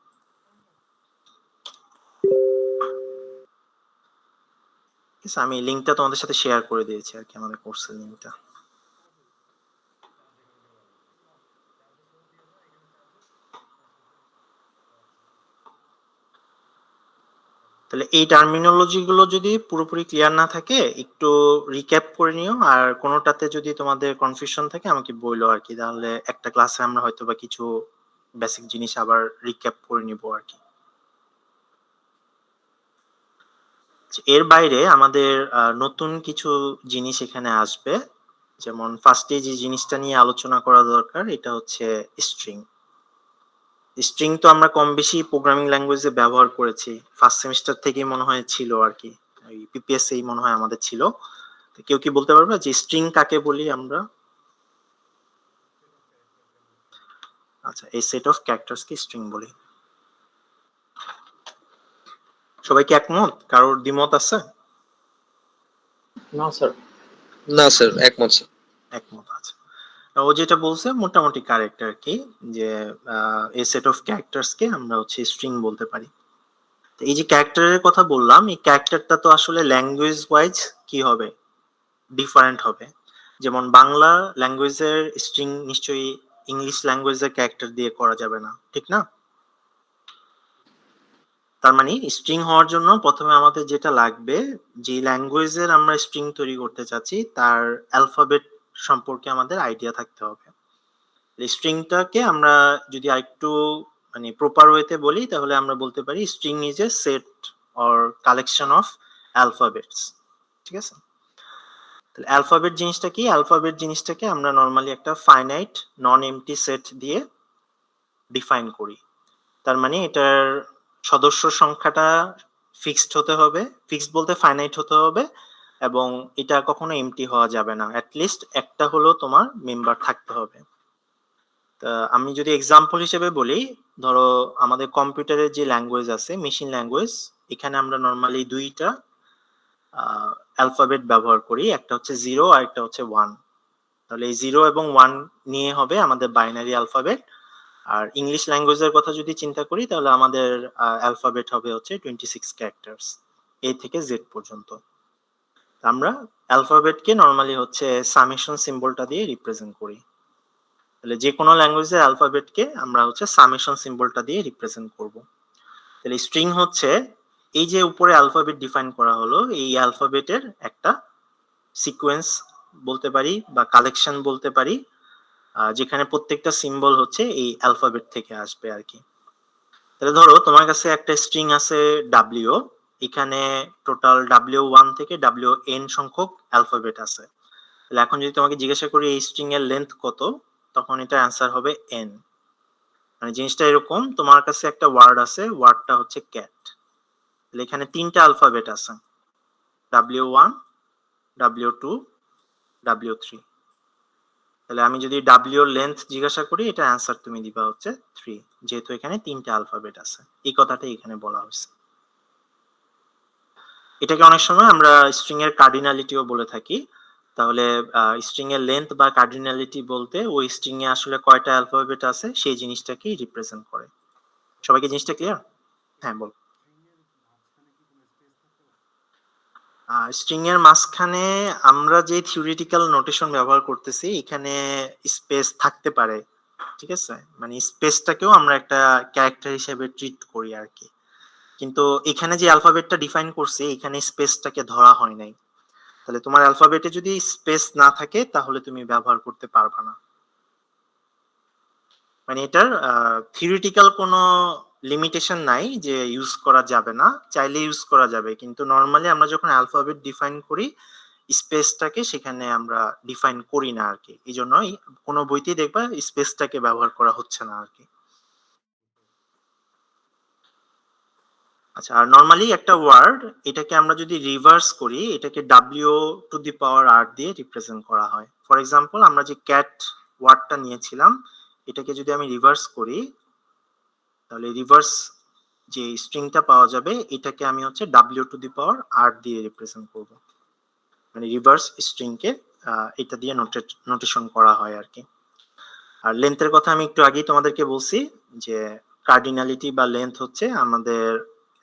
ঠিক আছে, আমি লিংকটা তোমাদের সাথে শেয়ার করে দিয়েছি আর কি, আমাদের কোর্সের লিংকটা। তাহলে এই টার্মিনোলজি গুলো যদি পুরোপুরি ক্লিয়ার না থাকে একটু রিক্যাপ করে নিও, আর কোনোটাতে যদি তোমাদের কনফিউশন থাকে আমাকে বইলো আর কি, তাহলে একটা ক্লাসে আমরা হয়তো বা কিছু বেসিক জিনিস আবার রিক্যাপ করে নিব আর কি। এর বাইরে আমাদের নতুন কিছু জিনিস এখানে আসবে। যেমন ফার্স্টে যে জিনিসটা নিয়ে আলোচনা করা দরকার এটা হচ্ছে স্ট্রিং। স্ট্রিং তো আমরা কম বেশি প্রোগ্রামিং ল্যাঙ্গুয়েজে ব্যবহার করেছি, ফার্স্ট সেমিস্টার থেকেই মনে হয় ছিল আর কি, ওই পিপিএস এই মনে হয় আমাদের ছিল। তো কেউ কি বলতে পারবে যে স্ট্রিং কাকে বলি আমরা? আচ্ছা, এই set of characters K string বলি। সবাই কি একমত? কারোর দ্বিমত আছে? না স্যার। না স্যার, একমত স্যার। একমত আছে। ও যেটা বলছে মোটামুটি কারেক্ট আর কি, যে এই সেট অফ ক্যারেক্টারস কে আমরা হচ্ছে স্ট্রিং বলতে পারি। তো এই যে ক্যারেক্টারের কথা বললাম, এই ক্যারেক্টারটা তো আসলে ল্যাঙ্গুয়েজ ওয়াইজ কি হবে, ডিফারেন্ট হবে। যেমন বাংলা ল্যাঙ্গুয়েজের স্ট্রিং নিশ্চয়ই ইংলিশ ল্যাঙ্গুয়েজের ক্যারেক্টার দিয়ে করা যাবে না, ঠিক না? তার মানে স্ট্রিং হওয়ার জন্য প্রথমে আমাদের যেটা লাগবে, যে ল্যাঙ্গুয়েজের আমরা স্ট্রিং তৈরি করতে চাচ্ছি তার অ্যালফাবেট সম্পর্কে আমাদের আইডিয়া থাকতে হবে। স্ট্রিংটাকে আমরা যদি আরেকটু মানে প্রপার ওয়েতে বলি তাহলে আমরা বলতে পারি string is a set or collection of alphabets. ঠিক আছে, তাহলে অ্যালফাবেট জিনিসটা কি? অ্যালফাবেট জিনিসটাকে আমরা নরমালি একটা ফাইনাইট নন এমটি সেট দিয়ে ডিফাইন করি। তার মানে এটার সদস্য সংখ্যাটা ফিক্সড হতে হবে, ফিক্সড বলতে ফাইনাইট হতে হবে, এবং এটা কখনো এমটি হওয়া যাবে না, অ্যাটলিস্ট একটা হলেও তোমার মেম্বার থাকতে হবে। তা আমি যদি এক্সাম্পল হিসেবে বলি, ধরো আমাদের কম্পিউটারের যে ল্যাঙ্গুয়েজ আছে মেশিন ল্যাঙ্গুয়েজ, এখানে আমরা নরমালি দুইটা অ্যালফাবেট ব্যবহার করি, একটা হচ্ছে 0 আর একটা হচ্ছে 1। তাহলে এই 0 এবং 1 নিয়ে হবে আমাদের বাইনারি অ্যালফাবেট। আর ইংলিশ ল্যাঙ্গুয়েজের কথা যদি চিন্তা করি তাহলে আমাদের অ্যালফাবেট হবে হচ্ছে 26 ক্যারেক্টারস, এ থেকে জেড পর্যন্ত। আমরা অ্যালফাবেটকে নরমালি হচ্ছে সামেশন সিম্বলটা দিয়ে রিপ্রেজেন্ট করি। তাহলে যে কোনো ল্যাঙ্গুয়েজের অ্যালফাবেটকে আমরা হচ্ছে সামেশন সিম্বলটা দিয়ে রিপ্রেজেন্ট করব। তাহলে স্ট্রিং হচ্ছে এই যে উপরে অ্যালফাবেট ডিফাইন করা হলো, এই অ্যালফাবেটের একটা সিকোয়েন্স বলতে পারি বা কালেকশন বলতে পারি, যেখানে প্রত্যেকটা সিম্বল হচ্ছে এই অ্যালফাবেট থেকে আসবে আর কি। তাহলে ধরো তোমার কাছে একটা স্ট্রিং আছে ডাব্লিউ, এখানে টোটাল W1 থেকে WN সংখ্যক অ্যালফাবেট আছে। তাহলে এখন যদি তোমাকে জিজ্ঞাসা করি এই স্ট্রিং এর লেন্থ কত, তখন এটা অ্যান্সার হবে n। মানে জিনিসটা এরকম, তোমার কাছে একটা ওয়ার্ড আছে, ওয়ার্ডটা হচ্ছে ক্যাট। তাহলে এখানে তিনটা অ্যালফাবেট আছে, W1, W2, W3। তাহলে আমি যদি ডাব্লিউ এর লেন্থ জিজ্ঞাসা করি, এটা অ্যান্সার তুমি দিবা হচ্ছে 3, যেহেতু এখানে 3টা অ্যালফাবেট আছে। এই কথাটা এখানে বলা হয়েছে। এটাকে অনেক সময় আমরা স্ট্রিং এর কার্ডিনালিটিও বলে থাকি। তাহলে স্ট্রিং এর লেন্থ বা কার্ডিনালিটি বলতে ওই স্ট্রিং এ আসলে কয়টা অ্যালফাবেট আছে সেই জিনিসটাকেই রিপ্রেজেন্ট করে। সবাইকে জিনিসটা ক্লিয়ার? হ্যাঁ, বল। স্ট্রিং এর মাঝখানে আমরা যে থিওরিটিক্যাল নোটেশন ব্যবহার করতেছি, এখানে স্পেস থাকতে পারে, ঠিক আছে? মানে স্পেসটাকেও আমরা একটা ক্যারেক্টার হিসেবে ট্রিট করি আর কি। কিন্তু এখানে যে অ্যালফাবেটটা ডিফাইন করছি, এখানে স্পেসটাকে ধরা হয় নাই। তাহলে তোমার অ্যালফাবেটে যদি স্পেস না থাকে তাহলে তুমি ব্যবহার করতে পারবা না। মানে এটার থিওরিটিক্যাল কোনো লিমিটেশন নাই যে ইউজ করা যাবে না, চাইলে ইউজ করা যাবে। কিন্তু নরমালি আমরা যখন অ্যালফাবেট ডিফাইন করি, স্পেসটাকে সেখানে আমরা ডিফাইন করি না আর কি। এই জন্যই কোনো বইতেই দেখবা স্পেসটাকে ব্যবহার করা হচ্ছে না আর কি। আচ্ছা, আর নরমালি একটা ওয়ার্ড, এটাকে আমরা যদি রিভার্স করি, এটাকে ডাব্লিউ টু দি পাওয়ার আর দিয়ে রিপ্রেজেন্ট করা হয়। ফর এক্সাম্পল, আমরা যে ক্যাট ওয়ার্ডটা নিয়েছিলাম, এটাকে যদি আমি রিভার্স করি, তাহলে রিভার্স যে স্ট্রিংটা পাওয়া যাবে, এটাকে আমি হচ্ছে ডাব্লিউ টু দি পাওয়ার আর দিয়ে রিপ্রেজেন্ট করব। মানে রিভার্স স্ট্রিংকে এটা দিয়ে নোটেশন করা হয় আর কি। আর লেন্থের কথা আমি একটু আগেই তোমাদেরকে বলছি যে কার্ডিনালিটি বা লেন্থ হচ্ছে আমাদের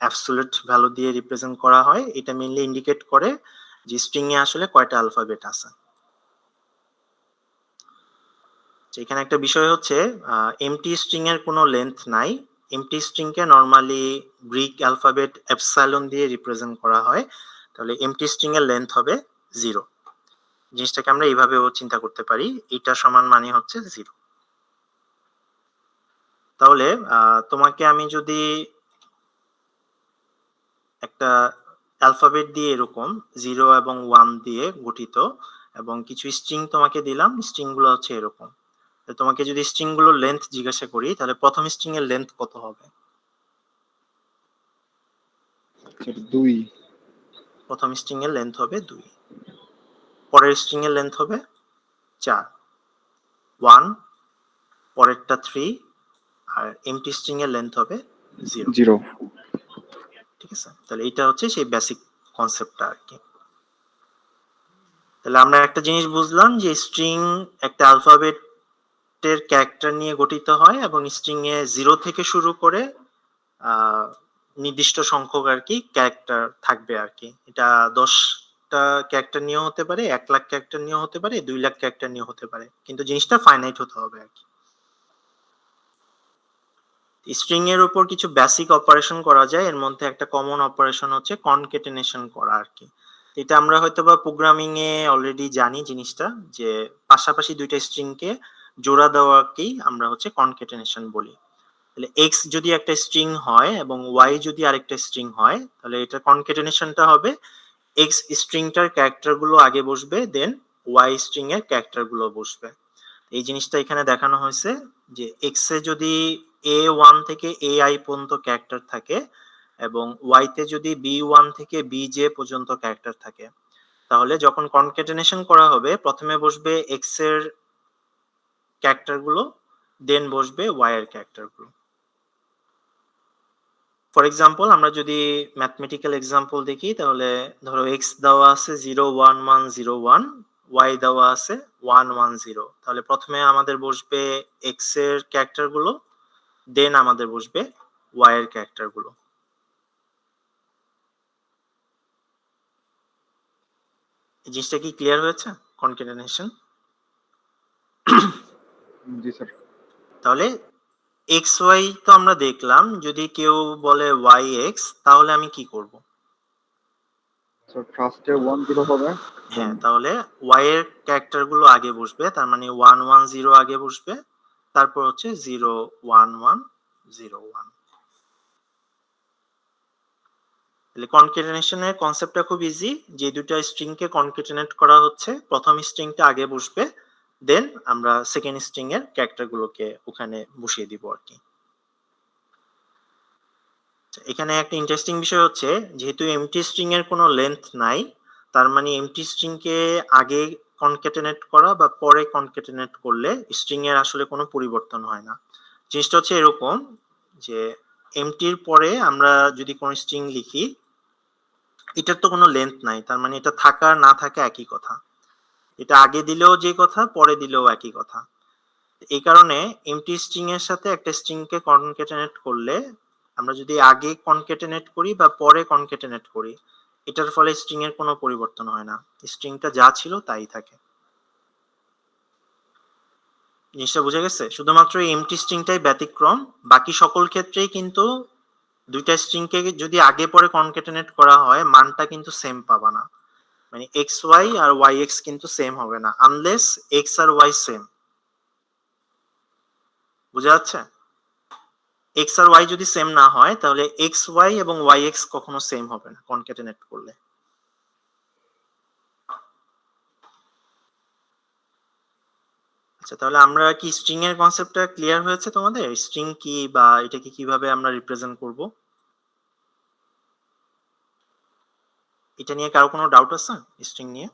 অ্যাবসলিউট ভ্যালু দিয়ে রিপ্রেজেন্ট করা হয়। এটা মেইনলি ইন্ডিকেট করে যে স্ট্রিং এ আসলে কয়টা অ্যালফাবেট আছে। এখানে একটা বিষয় হচ্ছে এমটি স্ট্রিং এর কোনো লেন্থ নাই। এমটি স্ট্রিং কে নরমালি গ্রিক অ্যালফাবেট এপসাইলন দিয়ে রিপ্রেজেন্ট করা হয়। তাহলে এমটি স্ট্রিং এর লেন্থ হবে 0। জিনিসটাকে আমরা এইভাবেও চিন্তা করতে পারি, এটা সমান মানে হচ্ছে 0। তাহলে তোমাকে আমি যদি একটা অ্যালফাবেট দিয়ে এরকম 0 এবং 1 দিয়ে গঠিত এবং কিছু স্ট্রিং তোমাকে দিলাম, স্ট্রিং গুলো হচ্ছে এরকম। তোমাকে যদি স্ট্রিং গুলোর লেন্থ জিজ্ঞাসা করি, তাহলে প্রথম স্ট্রিং এর লেন্থ কত হবে? 2। প্রথম স্ট্রিং এর লেন্থ হবে 2। পরের স্ট্রিং এর লেন্থ হবে 4, 1, পরেরটা 3, আর এমটি স্ট্রিং এর লেন্থ হবে 0। ঠিক আছে? তাহলে এটা হচ্ছে সেই বেসিক কনসেপ্টটা আর কি। তাহলে আমরা একটা জিনিস বুঝলাম যে স্ট্রিং একটা অ্যালফাবেটের ক্যারেক্টার নিয়ে গঠিত হয় এবং স্ট্রিং এ 0 থেকে শুরু করে নির্দিষ্ট সংখ্যক আর কি ক্যারেক্টার থাকবে আর কি। এটা 10টা ক্যারেক্টার নিয়েও হতে পারে, 1 লাখ ক্যারেক্টার নিয়েও হতে পারে, 2 লাখ ক্যারেক্টার নিয়েও হতে পারে, কিন্তু জিনিসটা ফাইনাইট হতে হবে আর কি। স্ট্রিং এর উপর কিছু বেসিক অপারেশন করা যায়, এর মধ্যে একটা কমন অপারেশন হচ্ছে কনকেটেনেশন করা আর কি। এটা আমরা হয়তোবা প্রোগ্রামিং এ অলরেডি জানি জিনিসটা, যে পাশাপাশি দুইটা স্ট্রিং কে জোড়া দেওয়াকেই আমরা হচ্ছে কনকেটেনেশন বলি। তাহলে x যদি একটা স্ট্রিং হয় এবং y যদি আরেকটা স্ট্রিং হয়, তাহলে এটা কনকেটেনেশনটা হবে x স্ট্রিংটার ক্যারেক্টার গুলো আগে বসবে, দেন y স্ট্রিং এর ক্যারেক্টার গুলো বসবে। এই জিনিসটা এখানে দেখানো হয়েছে যে x এ যদি a1 থেকে ai পর্যন্ত ক্যারেক্টার থাকে এবং y তে যদি b1 থেকে bj পর্যন্ত ক্যারেক্টার থাকে, তাহলে যখন কনকেটেনেশন করা হবে প্রথমে বসবে x এর ক্যারেক্টার গুলো, দেন বসবে y এর ক্যারেক্টার গুলো। ফর এক্সাম্পল, আমরা যদি ম্যাথমেটিক্যাল এক্সাম্পল দেখি, তাহলে ধরো x দেওয়া আছে 0 1 1 0 1, y দেওয়া আছে 1 1 0। তাহলে প্রথমে আমাদের বসবে x এর ক্যারেক্টার গুলো, দেন আমাদের বসবে y এর ক্যারেক্টার গুলো। এই জিনিসটা কি ক্লিয়ার হয়েছে? কনকেটেনেশন। জি স্যার। তাহলে এক্স ওয়াই তো আমরা দেখলাম, যদি কেউ বলে ওয়াই এক্স, তাহলে আমি কি করব? স্যার ফার্স্টে 1 0 হবে। হ্যাঁ, তাহলে ওয়াই এর ক্যারেক্টার গুলো আগে বসবে, তার মানে 1 1 0 আগে বসবে, তারপর হচ্ছে 0 1 1 0 1। তাহলে কনকেটেনেশনের কনসেপ্টটা খুব ইজি, যে দুটো স্ট্রিং কে কনকেটেনেট করা হচ্ছে, প্রথম স্ট্রিংটা আগে বসবে, দেন আমরা সেকেন্ড স্ট্রিং এর ক্যারেক্টার গুলোকে ওখানে বসিয়ে দিব আর কি। এখানে একটা ইন্টারেস্টিং বিষয় হচ্ছে, যেহেতু এমটি স্ট্রিং এর কোনো লেন্থ নাই, তার মানে এমটি স্ট্রিং কে আগে কনক্যাটেনেট করা বা পরে কনক্যাটেনেট করলে স্ট্রিং এর আসলে কোনো পরিবর্তন হয় না। জিনিসটা হচ্ছে এরকম যে এমটির পরে আমরা যদি কোনো স্ট্রিং লিখি, এটার তো কোনো লেন্থ নাই, তার মানে এটা থাকা আর না থাকা একই কথা। এটা আগে দিলেও যে কথা, পরে দিলেও একই কথা। এই কারণে এমটি স্ট্রিং এর সাথে একটা স্ট্রিং কে কনক্যাটেনেট করলে, আমরা যদি আগে কনক্যাটেনেট করি বা পরে কনক্যাটেনেট করি, এটার ফলে স্ট্রিং এর কোনো পরিবর্তন হয় না, স্ট্রিংটা যা ছিল তাই থাকে। জিনিসটা বুঝে গেছে? শুধুমাত্র এমটি স্ট্রিংটাই ব্যতিক্রম, বাকি সকল ক্ষেত্রেই কিন্তু দুইটা স্ট্রিং কে যদি আগে পরে কনক্যাটেনেট করা হয়, মানটা কিন্তু সেম পাবা না। মানে এক্স ওয়াই আর ওয়াই এক্স কিন্তু সেম হবে না, আনলেস এক্স আর ওয়াই সেম। বুঝা যাচ্ছে? এক্স আর ওয়াই যদি সেম না হয়, তাহলে এক্স ওয়াই এবং ওয়াই এক্স কখনো সেম হবে না কনক্যাটেনেট করলে। আচ্ছা, তাহলে আমরা কি স্ট্রিং এর কনসেপ্টটা ক্লিয়ার হয়েছে তোমাদের? স্ট্রিং কি বা এটাকে কিভাবে আমরা রিপ্রেজেন্ট করব? এটা নিয়ে কারো কোনো ডাউট আছে স্ট্রিং নিয়ে?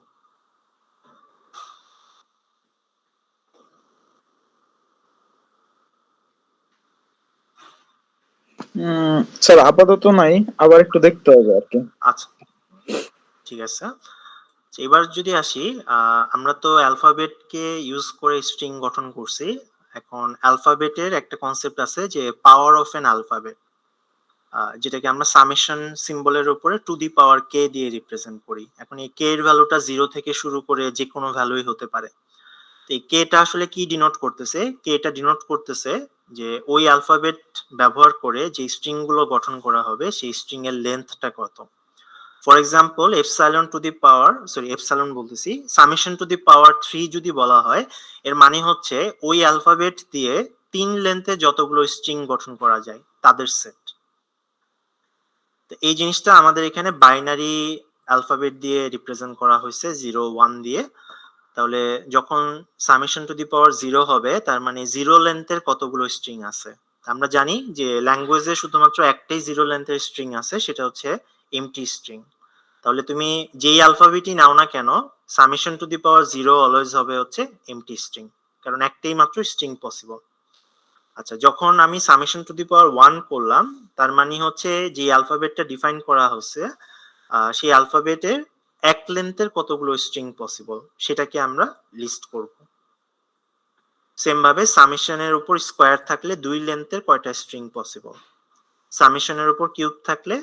স্যার আপাতত নাই, আবার একটু দেখতে হবে আর কি। আচ্ছা, ঠিক আছে। এবার যদি আসি, আমরা তো অ্যালফাবেটকে ইউজ করে স্ট্রিং গঠন করছি। এখন অ্যালফাবেটের একটা কনসেপ্ট আছে যে পাওয়ার অফ এন অ্যালফাবেট, যেটাকে আমরা সামেশন সিম্বলের উপরে টু দি পাওয়ার কে দিয়ে রিপ্রেজেন্ট করি। এখন এই কে এর ভ্যালুটা 0 থেকে শুরু করে যে কোনো ভ্যালুই হতে পারে। তো এই কেটা আসলে কি ডিনোট করতেছে? কেটা ডিনোট করতেছে যে ওই অ্যালফাবেট ব্যবহার করে যে স্ট্রিং গুলো গঠন করা হবে, সেই স্ট্রিং এর লেন্থটা কত। For example, epsilon two the power, sorry epsilon বলতেছি, সামেশন টু দি পাওয়ার 3 যদি বলা হয়, এর মানে হচ্ছে ওই অ্যালফাবেট দিয়ে 3 লেন্থে যতগুলো স্ট্রিং গঠন করা যায় তাদের সেট। তো এই জিনিসটা আমাদের এখানে বাইনারি অ্যালফাবেট দিয়ে রিপ্রেজেন্ট করা হয়েছে 0 1 দিয়ে। তাহলে যখন সামেশন টু দি পাওয়ার 0 হবে, তার মানে 0 লেন্থের কতগুলো স্ট্রিং আছে। আমরা জানি যে ল্যাঙ্গুয়েজে শুধুমাত্র একটাই 0 লেন্থের স্ট্রিং আছে, সেটা হচ্ছে এমটি স্ট্রিং। তাহলে তুমি যেই অ্যালফাবেটই নাও না কেন, summation to the power 0 always হবে হচ্ছে এমটি স্ট্রিং, কারণ একটাই মাত্র স্ট্রিং পসিবল। আচ্ছা, যখন আমি সামেশন টু দি পাওয়ার 1 করলাম, তার মানে হচ্ছে যে অ্যালফাবেটটা ডিফাইন করা হচ্ছে, সেই অ্যালফাবেটের এক লেন্থের কতগুলো স্ট্রিং পসিবল সেটাকে আমরা লিস্ট করব। সেম ভাবে সামেশনের উপর স্কোয়ার থাকলে 2 লেন্থের কয়টা স্ট্রিং পসিবল, সামেশনের উপর কিউব থাকলে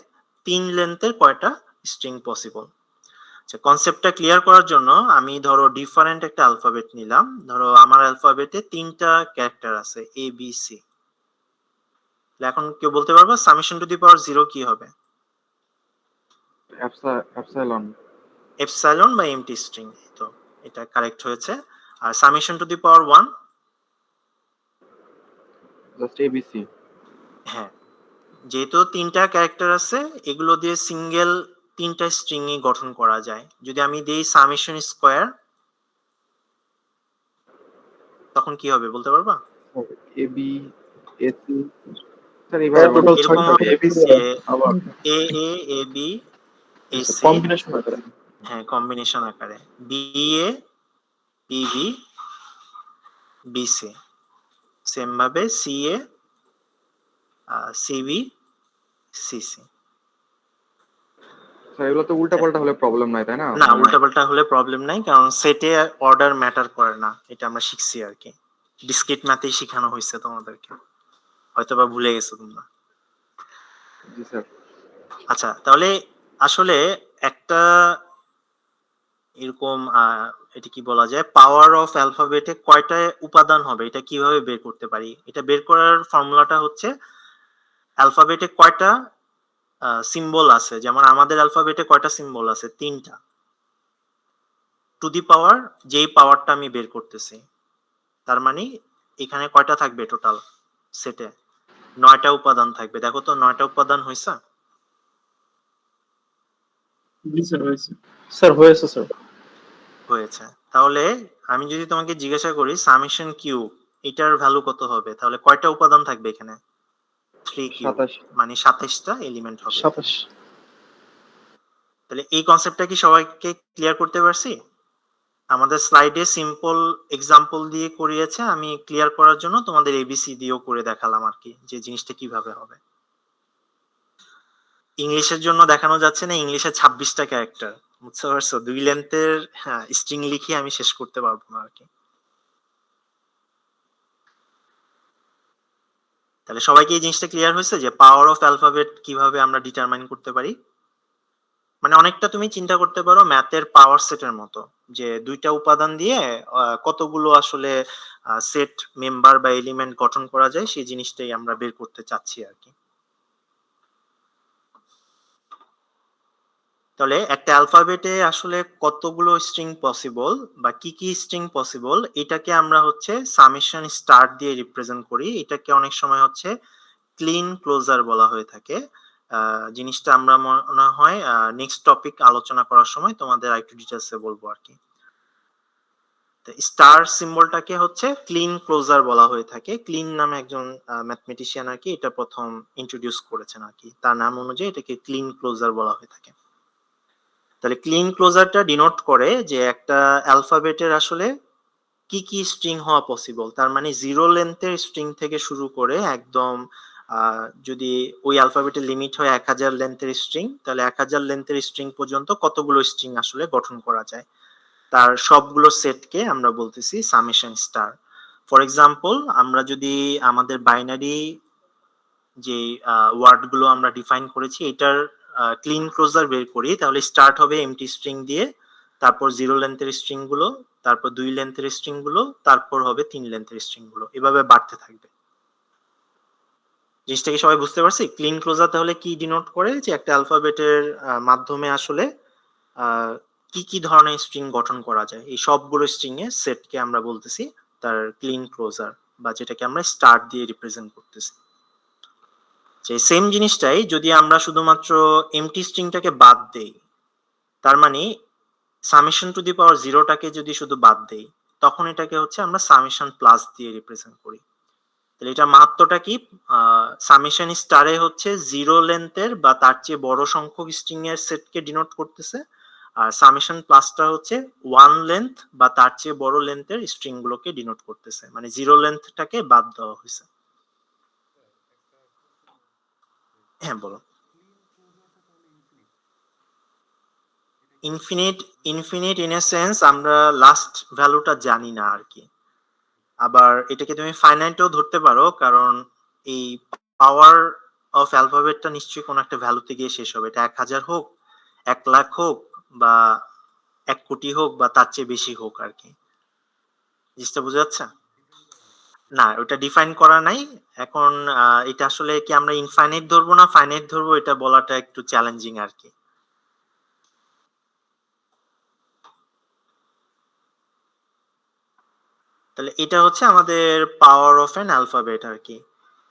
3 লেন্থের কয়টা স্ট্রিং পসিবল। আচ্ছা, কনসেপ্টটা ক্লিয়ার করার জন্য আমি ধরো ডিফারেন্ট একটা অ্যালফাবেট নিলাম। ধরো আমার অ্যালফাবেটে 3টা ক্যারেক্টার আছে এ বি সি। এখন কেউ বলতে পারবে সামেশন টু দি পাওয়ার 0 কি হবে? অ্যাপসাইলন। এপসাইলন বা এমটি স্ট্রিং। তো এটা কারেক্ট হয়েছে। আর summation to the power 1? Just ABC. হ্যাঁ, যেহেতু 3টা ক্যারেক্টার আছে, এগুলো দিয়ে সিঙ্গেল 3টা স্ট্রিং গঠন করা যায়। যদি আমি দেই সামেশন স্কোয়ার, তখন কি হবে বলতে পারবা? AB AC. স্যার এইভাবে টোটাল এরকম 6টা হবে এবিসি যে আবার A A A B A C, combination করে। হ্যাঁ কম্বিনেশন আকারে, B A B B B C, same ভাবে C A C B C C. Sir এগুলো তো উল্টাপাল্টা হলে প্রবলেম নাই, তাই না? না, মানে উল্টাপাল্টা হলে প্রবলেম নাই, কারণ সেটে অর্ডার ম্যাটার করে না, এটা আমরা শিখছি আর কি। ডিসক্রিট ম্যাথেই শেখানো হয়েছে তোমাদেরকে, হয়তোবা ভুলে গেছো তোমরা। জি স্যার। আচ্ছা, তাহলে আসলে একটা এরকম এটা কি বলা যায়, পাওয়ার অফ অ্যালফাবেটে কয়টা উপাদান হবে এটা কিভাবে বের করতে পারি? এটা বের করার ফর্মুলাটা হচ্ছে অ্যালফাবেটে কয়টা সিম্বল আছে। যেমন আমাদের অ্যালফাবেটে কয়টা সিম্বল আছে? 3টা। টু দি পাওয়ার যেই পাওয়ারটা আমি বের করতেছি, তার মানে এখানে কয়টা থাকবে টোটাল সেটে? 9টা উপাদান থাকবে। দেখো তো 9টা উপাদান হয়েছে? জি স্যার হয়েছে। স্যার হয়েছে স্যার। হয়েছে। তাহলে আমি যদি তোমাকে জিজ্ঞাসা করি সামেশন কিউব, এটার ভ্যালু কত হবে, তাহলে কয়টা উপাদান থাকবে এখানে? 3 কিউব, 27। মানে 27টা এলিমেন্ট হবে। 27। তাহলে এই কনসেপ্টটা কি সবাইকে ক্লিয়ার করতে পারছি? আমাদের স্লাইডে সিম্পল এক্সাম্পল দিয়ে করিয়েছে, আমি ক্লিয়ার করার জন্য তোমাদের এবিসি দিয়েও করে দেখালাম আর কি, যে জিনিসটা কিভাবে হবে। ইংলিশের জন্য দেখানো যাচ্ছে না, ইংলিশে 26টা ক্যারেক্টার, বুঝতে পারছো? 2 লেন্থের স্ট্রিং লিখে আমি শেষ করতে পারবো না আর কি। তাহলে সবাইকে এই জিনিসটা ক্লিয়ার হয়েছে যে পাওয়ার অফ অ্যালফাবেট কিভাবে আমরা ডিটারমাইন করতে পারি? মানে অনেকটা তুমি চিন্তা করতে পারো ম্যাথের পাওয়ার সেটের মতো, যে 2টা উপাদান দিয়ে কতগুলো আসলে সেট মেম্বার বা এলিমেন্ট গঠন করা যায়, সেই জিনিসটাই আমরা বের করতে চাচ্ছি আর কি। তাহলে একটা অ্যালফাবেটে আসলে কতগুলো স্ট্রিং পসিবল বা কি কি স্ট্রিং পসিবল, এটাকে আমরা হচ্ছে সামেশন স্টার দিয়ে রিপ্রেজেন্ট করি। এটাকে অনেক সময় হচ্ছে ক্লিন ক্লোজার বলা হয়ে থাকে। জিনিসটা আমরা মনে হয় নেক্সট টপিক আলোচনা করার সময় তোমাদের আরেকটু ডিটেলসে বলবো আর কি। স্টার সিম্বলটাকে হচ্ছে ক্লিন ক্লোজার বলা হয়ে থাকে। ক্লিন নামে একজন ম্যাথমেটিশিয়ান আর কি এটা প্রথম ইন্ট্রোডিউস করেছেন আর কি, তার নাম অনুযায়ী এটাকে ক্লিন ক্লোজার বলা হয়ে থাকে। তাহলে ক্লিন ক্লোজারটা ডিনোট করে যে একটা অ্যালফাবেটের আসলে কি কি স্ট্রিং হওয়া পসিবল। তার মানে 0 লেন্থের স্ট্রিং থেকে শুরু করে একদম যদি ওই অ্যালফাবেটের লিমিট হয় 1000 লেন্থের স্ট্রিং, তাহলে 1000 লেন্থের স্ট্রিং পর্যন্ত কতগুলো স্ট্রিং আসলে গঠন করা যায়, তার সবগুলো সেটকে আমরা বলতেছি সামেশন স্টার। ফর এক্সাম্পল, আমরা যদি আমাদের বাইনারি যে ওয়ার্ড গুলো আমরা ডিফাইন করেছি এটার ক্লিন ক্লোজার বের করি, তাহলে স্টার্ট হবে এমটি স্ট্রিং দিয়ে, তারপর 0 লেন্থের স্ট্রিং গুলো, তারপর 2 লেন্থের স্ট্রিং গুলো, তারপর হবে 3 লেন্থের স্ট্রিং গুলো, এভাবে বাড়তে থাকবে। জিনিসটা কি সবাই বুঝতে পারছি? ক্লিন ক্লোজার তাহলে কি ডিনোট করে, যে একটা অ্যালফাবেটের মাধ্যমে আসলে কি কি ধরনের স্ট্রিং গঠন করা যায়, এই সবগুলো স্ট্রিং এর সেটকে আমরা বলতেছি তার ক্লিন ক্লোজার, বা যেটাকে আমরা স্টার দিয়ে রিপ্রেজেন্ট করতেছি। যে সেম জিনিসটাই যদি আমরা শুধুমাত্র এমটি স্ট্রিংটাকে বাদ দেই, তার মানে সামেশন টু দি পাওয়ার 0টাকে যদি শুধু বাদ দেই, তখন এটাকে হচ্ছে আমরা সামেশন প্লাস দিয়ে রিপ্রেজেন্ট করি। তাহলে এটা মাহাত্ম্যটা কি? সামেশন স্টারে হচ্ছে 0 লেন্থের বা তার চেয়ে বড় সংখ্যক স্ট্রিং এর সেটকে ডিনোট করতেছে, আর সামেশন প্লাসটা হচ্ছে 1 লেন্থ বা তার চেয়ে বড় লেন্থের স্ট্রিং গুলোকে ডিনোট করতেছে, মানে 0 লেন্থটাকে বাদ দেওয়া হয়েছে। হ্যাঁ বলো। Infinite, infinite in a sense আমরা লাস্ট ভ্যালুটা জানি না আর কি। আবার এটাকে তুমি ফাইনাইটও ধরতে পারো, কারণ এই পাওয়ার অফ অ্যালফাবেটটা নিশ্চয়ই কোনো একটা ভ্যালুতে গিয়ে শেষ হবে। এটা 1000 হোক, 1,00,000 হোক, বা 1 কোটি হোক, বা তার চেয়ে বেশি হোক আর কি। জিনিসটা বোঝা যাচ্ছে? না, ওটা ডিফাইন করা নাই এখন। এটা আসলে কি আমরা ইনফাইনাইট ধরবো না ফাইনাইট ধরবো, এটা বলাটা একটু চ্যালেঞ্জিং আর কি। তাহলে এটা হচ্ছে আমাদের পাওয়ার অফ অ্যান অ্যালফাবেট আর কি।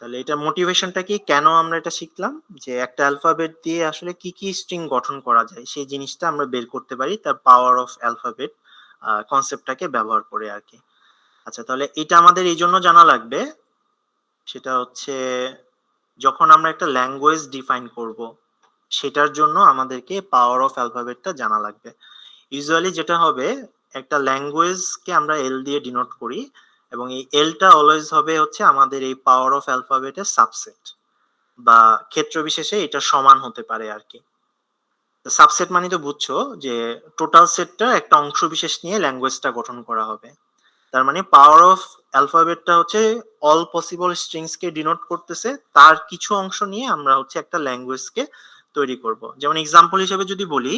তাহলে এটা মোটিভেশনটা কি, কেন আমরা এটা শিখলাম, যে একটা অ্যালফাবেট দিয়ে আসলে কি কি স্ট্রিং গঠন করা যায় সেই জিনিসটা আমরা বের করতে পারি তার পাওয়ার অফ অ্যালফাবেট কনসেপ্টটাকে ব্যবহার করে আর কি। আচ্ছা, তাহলে এটা আমাদের এই জন্য জানা লাগবে, সেটা হচ্ছে যখন আমরা একটা ল্যাঙ্গুয়েজ ডিফাইন করব, সেটার জন্য আমাদেরকে পাওয়ার অফ অ্যালফাবেটটা জানা লাগবে। ইউজুয়ালি যেটা হবে, একটা ল্যাঙ্গুয়েজকে আমরা এল দিয়ে ডিনোট করি, এবং এই এলটা অলওয়েজ হবে হচ্ছে আমাদের এই পাওয়ার অফ অ্যালফাবেটের সাবসেট, বা ক্ষেত্র বিশেষে এটা সমান হতে পারে আর কি। সাবসেট মানে তো বুঝছো, যে টোটাল সেটটা একটা অংশ বিশেষ নিয়ে ল্যাঙ্গুয়েজটা গঠন করা হবে। তার মানে পাওয়ার অফ অ্যালফাবেটটা হচ্ছে অল পসিবল স্ট্রিংস কে ডিনোট করতেছে, তার কিছু অংশ নিয়ে আমরা হচ্ছে একটা ল্যাঙ্গুয়েজকে তৈরি করব। যেমন এক্সাম্পল হিসেবে যদি বলি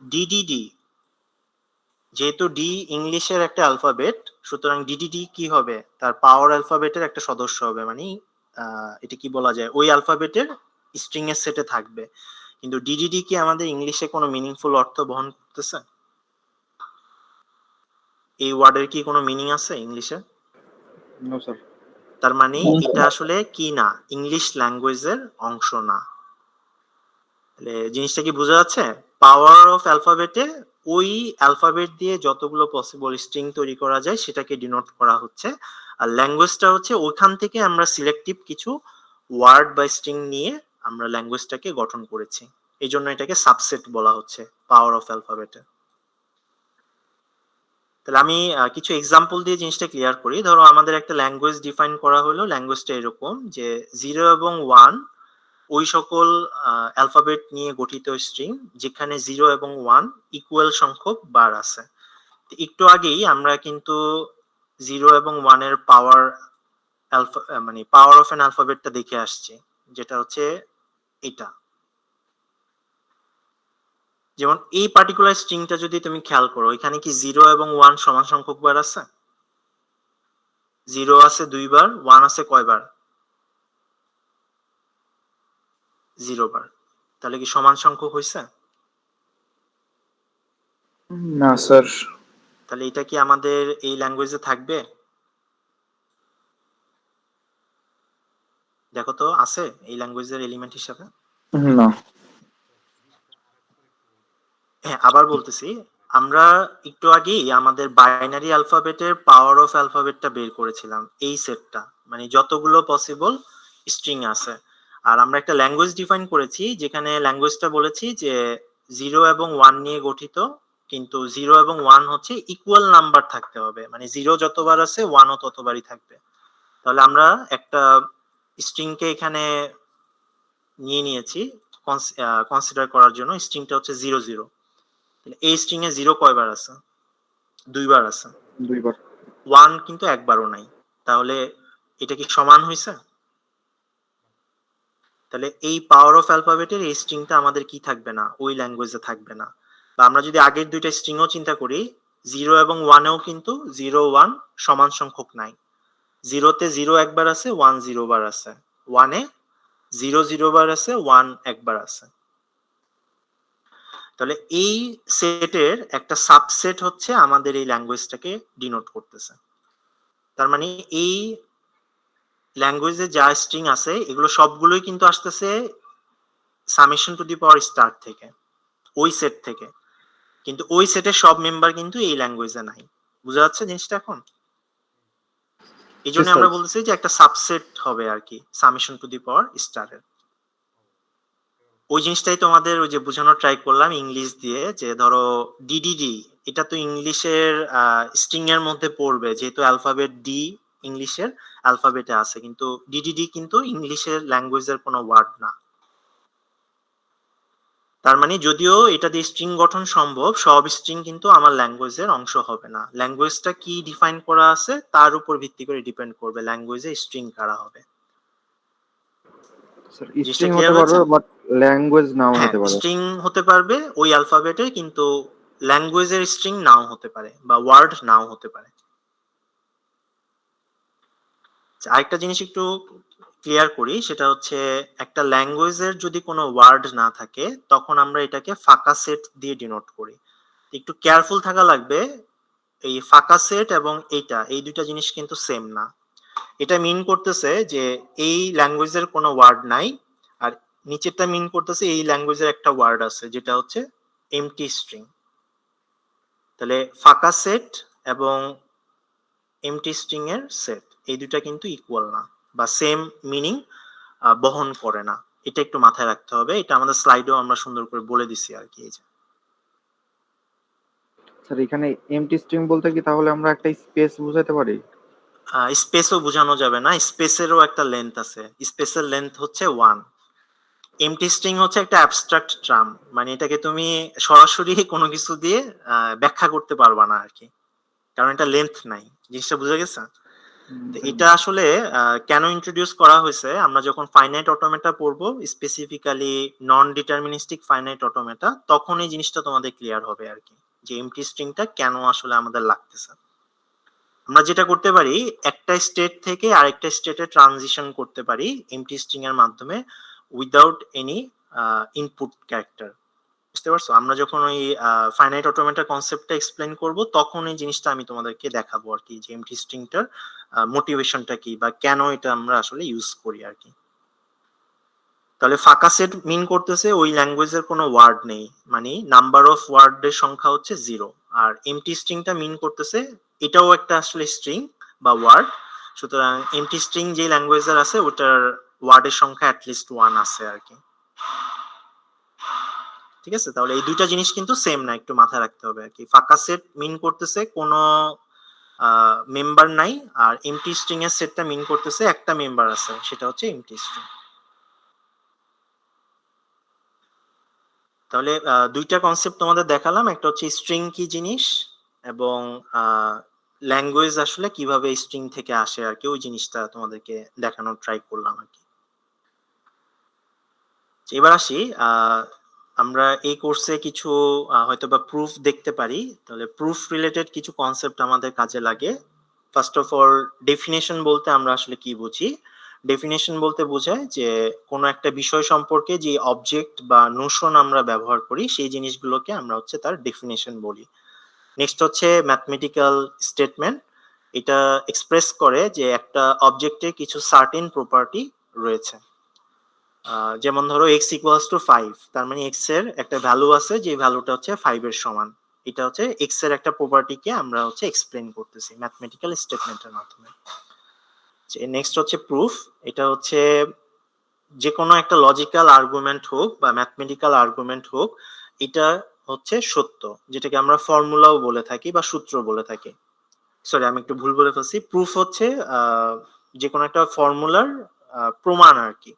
ডিডিডি, যেহেতু ডি ইংলিশের একটা অ্যালফাবেট, সুতরাং ডিডিডি কি হবে, তার পাওয়ার অ্যালফাবেটের একটা সদস্য হবে, মানে এটা কি বলা যায়, ওই অ্যালফাবেটের স্ট্রিং এর সেটে থাকবে। কিন্তু ডিডিডি কি আমাদের ইংলিশে কোনো মিনিংফুল অর্থ বহন করতেছে? এই ওয়ার্ডের কি কোনো মিনিং আছে ইংলিশে? No sir. তার মানে এটা আসলে কি না, ইংলিশ ল্যাঙ্গুয়েজের অংশ না। তাহলে জিনিসটা কি বোঝা যাচ্ছে? পাওয়ার অফ অ্যালফাবেটে ওই অ্যালফাবেট দিয়ে যতগুলো পসিবল স্ট্রিং তৈরি করা যায় সেটাকে ডিনোট করা হচ্ছে, আর ল্যাঙ্গুয়েজটা হচ্ছে ওইখান থেকে আমরা সিলেক্টিভ কিছু ওয়ার্ড বা স্ট্রিং নিয়ে আমরা ল্যাঙ্গুয়েজটাকে গঠন করেছি, এই জন্য এটাকে সাবসেট বলা হচ্ছে পাওয়ার অফ অ্যালফাবেটে। তাহলে আমি কিছু এক্সাম্পল দিয়ে জিনিসটা ক্লিয়ার করি। ধরো আমাদের একটা ল্যাঙ্গুয়েজ ডিফাইন করা হলো, ল্যাঙ্গুয়েজটা এরকম যে 0 এবং 1 ওই সকল অ্যালফাবেট নিয়ে গঠিত স্ট্রিং যেখানে 0 এবং 1 ইকুয়াল সংখ্যক বার আছে। একটু আগেই আমরা কিন্তু 0 এবং 1 এর পাওয়ার মানে পাওয়ার অফ অ্যান অ্যালফাবেটটা দেখে আসছি, যেটা হচ্ছে এটা। যেমন এই পার্টিকুলার স্ট্রিংটা যদি তুমি খেয়াল করো, এখানে কি 0 এবং 1 সমান সংখ্যক বার আছে? 0 আছে 2 বার, 1 আছে কয়বার? 0 বার। তাহলে কি সমান সংখ্যক হয়েছে? না স্যার। তাহলে এটা কি আমাদের এই ল্যাঙ্গুয়েজে থাকবে? দেখো তো আছে এই ল্যাঙ্গুয়েজের এলিমেন্ট হিসাবে? না। হ্যাঁ, আবার বলতেছি, আমরা একটু আগেই আমাদের বাইনারি অ্যালফাবেটের পাওয়ার অফ অ্যালফাবেটটা বের করেছিলাম, এই সেটটা, মানে যতগুলো পসিবল স্ট্রিং আছে। আর আমরা একটা ল্যাঙ্গুয়েজ ডিফাইন করেছি, যেখানে ল্যাঙ্গুয়েজটা বলেছি যে 0 এবং 1 নিয়ে গঠিত, কিন্তু 0 এবং 1 হচ্ছে ইকুয়াল নাম্বার থাকতে হবে, মানে 0 যতবার আছে 1 ও ততবারই থাকবে। তাহলে আমরা একটা স্ট্রিংকে এখানে নিয়ে নিয়েছি কনসিডার করার জন্য। স্ট্রিংটা হচ্ছে 0 0। এই স্ট্রিং এ 0 কয়বার আছে? 2 বার আছে। 2 বার। 1 কিন্তু একবারও নাই। তাহলে এটা কি সমান হয়েছে? তাহলে এই পাওয়ার অফ অ্যালফাবেটের এই স্ট্রিংটা আমাদের কি থাকবে না, ওই ল্যাঙ্গুয়েজে থাকবে না। বা আমরা যদি আগের দুইটা স্ট্রিংও চিন্তা করি, 0 এবং 1 এও কিন্তু 0 1 সমান সংখ্যক নাই। 0 তে 0 একবার আছে, 1 0 বার আছে। 1 এ 0 0 বার আছে, 1 একবার আছে। তাহলে এই সেটের একটা সাবসেট হচ্ছে আমাদের এই ল্যাঙ্গুয়েজটাকে ডিনোট করতেছে। তার মানে এই ল্যাঙ্গুয়েজে যা স্ট্রিং আছে এগুলো সবগুলোই কিন্তু আসতেছে summation to the power star থেকে, ওই সেট থেকে। কিন্তু ওই সেটের সব মেম্বার কিন্তু এই ল্যাঙ্গুয়েজে নাই। বুঝা যাচ্ছে জিনিসটা এখন? এই জন্য আমরা বলতেছি যে একটা সাবসেট হবে আর কি সামেশন টু দি পাওয়ার স্টারের। ওই জিনিসটাই তোমাদের ওই যে বোঝানোর ট্রাই করলাম ইংলিশ দিয়ে, যে ধরো ডিডিডি, এটা তো ইংলিশের স্ট্রিং এর মধ্যে পড়বে, যেহেতু অ্যালফাবেট ডি ইংলিশের অ্যালফাবেটে আছে, কিন্তু ডিডিডি কিন্তু ইংলিশের ল্যাঙ্গুয়েজের কোনো ওয়ার্ড না। তার মানে যদিও এটা দিয়ে স্ট্রিং গঠন সম্ভব, সব স্ট্রিং কিন্তু আমার ল্যাঙ্গুয়েজের অংশ হবে না। ল্যাঙ্গুয়েজটা কি ডিফাইন করা আছে তার উপর ভিত্তি করে ডিপেন্ড করবে ল্যাঙ্গুয়েজে স্ট্রিং কারা হবে। স্যার জিনিসটা স্ট্রিং হতে ক্লিয়ার পারবে হয়েছে? বাট ল্যাঙ্গুয়েজ নাও হ্যাঁ, হতে পারে। স্ট্রিং হতে পারবে ওই অ্যালফাবেটের, কিন্তু ল্যাঙ্গুয়েজের স্ট্রিং নাও হতে পারে বা ওয়ার্ড নাও হতে পারে। আরেকটা জিনিস একটু ক্লিয়ার করি, সেটা হচ্ছে একটা ল্যাঙ্গুয়েজের যদি কোনো ওয়ার্ড না থাকে তখন আমরা এটাকে ফাঁকা সেট দিয়ে ডিনোট করি। একটু কেয়ারফুল থাকা লাগবে, এই ফাঁকা সেট এবং এইটা, এই দুইটা জিনিস কিন্তু সেম না। এটা মিন করতেছে যে এই ল্যাঙ্গুয়েজের কোনো ওয়ার্ড নাই, আর নিচেরটা মিন করতেছে এই ল্যাঙ্গুয়েজের একটা ওয়ার্ড আছে যেটা হচ্ছে এমটি স্ট্রিং। তাহলে ফাঁকা সেট এবং এমটি স্ট্রিং এর সেট, এই দুইটা কিন্তু ইকুয়াল না বা সেম মিনিং বহন করে না। এটা একটু মাথায় রাখতে হবে। এটা আমাদের স্লাইডেও আমরা সুন্দর করে বলে দিছি আর কি। এই যে স্যার এখানে এমটি স্ট্রিং বলতে কি তাহলে আমরা একটা স্পেস বুঝাতে পারি? স্পেসও বোঝানো যাবে না, স্পেসেরও একটা লেন্থ আছে। স্পেসের লেন্থ হচ্ছে 1। এমটি স্ট্রিং হচ্ছে একটা অ্যাবস্ট্রাক্ট টার্ম, মানে এটাকে তুমি সরাসরি কোনো কিছু দিয়ে ব্যাখ্যা করতে পারবা না আর কি, কারণ এটা লেন্থ নাই। জিনিসটা বুঝা গেছে? তো এটা আসলে কেন ইন্ট্রোডিউস করা হয়েছে, আমরা যখন ফাইনাইট অটোমেটা পড়বো, স্পেসিফিক্যালি নন ডিটারমিনিস্টিক ফাইনাইট অটোমেটা, তখন এই জিনিসটা তোমাদের ক্লিয়ার হবে আর কি, যে এমটি স্ট্রিংটা কেন আসলে আমাদের লাগতেছে। আমরা যেটা করতে পারি, একটা স্টেট থেকে আরেকটা স্টেটে ট্রানজিশন করতে পারি এমটি স্ট্রিং এর মাধ্যমে উইদাউট এনি ইনপুট ক্যারেক্টার। বুঝতে পারছো? আমরা যখন ওই ফাইনাইট অটোমেটা কনসেপ্টটা এক্সপ্লেন করব তখন এই জিনিসটা আমি তোমাদেরকে দেখাবো আর কি, যে এমটি স্ট্রিংটার মোটিভেশনটা কি বা কেন এটা আমরা আসলে ইউজ করি আর কি। তাহলে ফাঁকা সেট মিন করতেছে ওই ল্যাঙ্গুয়েজের কোনো ওয়ার্ড নেই, মানে নাম্বার অফ ওয়ার্ডের সংখ্যা হচ্ছে 0। আর এমটি স্ট্রিংটা মিন করতেছে এটাও একটা আসলে স্ট্রিং বা ওয়ার্ড। সুতরাং এমটি স্ট্রিং যে ল্যাঙ্গুয়েজের আছে ওটার ওয়ার্ডের সংখ্যা অ্যাটলিস্ট 1 আছে আর কি। ঠিক আছে? তাহলে এই দুইটা জিনিস কিন্তু সেম না, একটু মাথায় রাখতে হবে আর কি। ফাঁকা সেট মিন করতেছে কোনো মেম্বার নাই, আর এমটি স্ট্রিং এর সেটটা মিন করতেছে একটা মেম্বার আছে, সেটা হচ্ছে এমটি স্ট্রিং। তাহলে দুইটা কনসেপ্ট তোমাদের দেখালাম, একটা হচ্ছে স্ট্রিং কি জিনিস এবং ল্যাঙ্গুয়েজ আসলে কিভাবে স্ট্রিং থেকে আসে আর কি, ওই জিনিসটা তোমাদেরকে দেখানোর ট্রাই করলাম আর কি। এবার আসি, আমরা এই কোর্সে কিছু হয়তো বা প্রুফ দেখতে পারি। তাহলে প্রুফ রিলেটেড কিছু কনসেপ্ট আমাদের কাজে লাগে। ফার্স্ট অফ অল, ডেফিনেশন বলতে আমরা আসলে কি বুঝি? ডেফিনেশন বলতে বোঝায় যে কোনো একটা বিষয় সম্পর্কে যে অবজেক্ট বা নোশন আমরা ব্যবহার করি, সেই জিনিসগুলোকে আমরা হচ্ছে তার ডেফিনেশন বলি। নেক্সট হচ্ছে ম্যাথমেটিক্যাল স্টেটমেন্ট। এটা এক্সপ্রেস করে যে একটা অবজেক্টের কিছু সার্টেন প্রপার্টি রয়েছে। যেমন ধরো এক্স ইকুয়ালস টু 5, তার মানে এক্স এর একটা ভ্যালু আছে যে ভ্যালুটা হচ্ছে 5 এর সমান। এটা হচ্ছে এক্স এর একটা প্রপার্টিকে আমরা হচ্ছে এক্সপ্লেন করতেছি ম্যাথমেটিক্যাল স্টেটমেন্টের মাধ্যমে। নেক্সট হচ্ছে প্রুফ। এটা হচ্ছে যে কোনো একটা লজিক্যাল আর্গুমেন্ট হোক বা ম্যাথমেটিক্যাল আর্গুমেন্ট হোক, এটা হচ্ছে সত্য, যেটাকে আমরা ফর্মুলাও বলে থাকি বা সূত্র বলে থাকি। সরি, আমি একটু ভুল বলে ফেলছি। প্রুফ হচ্ছে যে কোনো একটা ফর্মুলার প্রমাণ আর কি,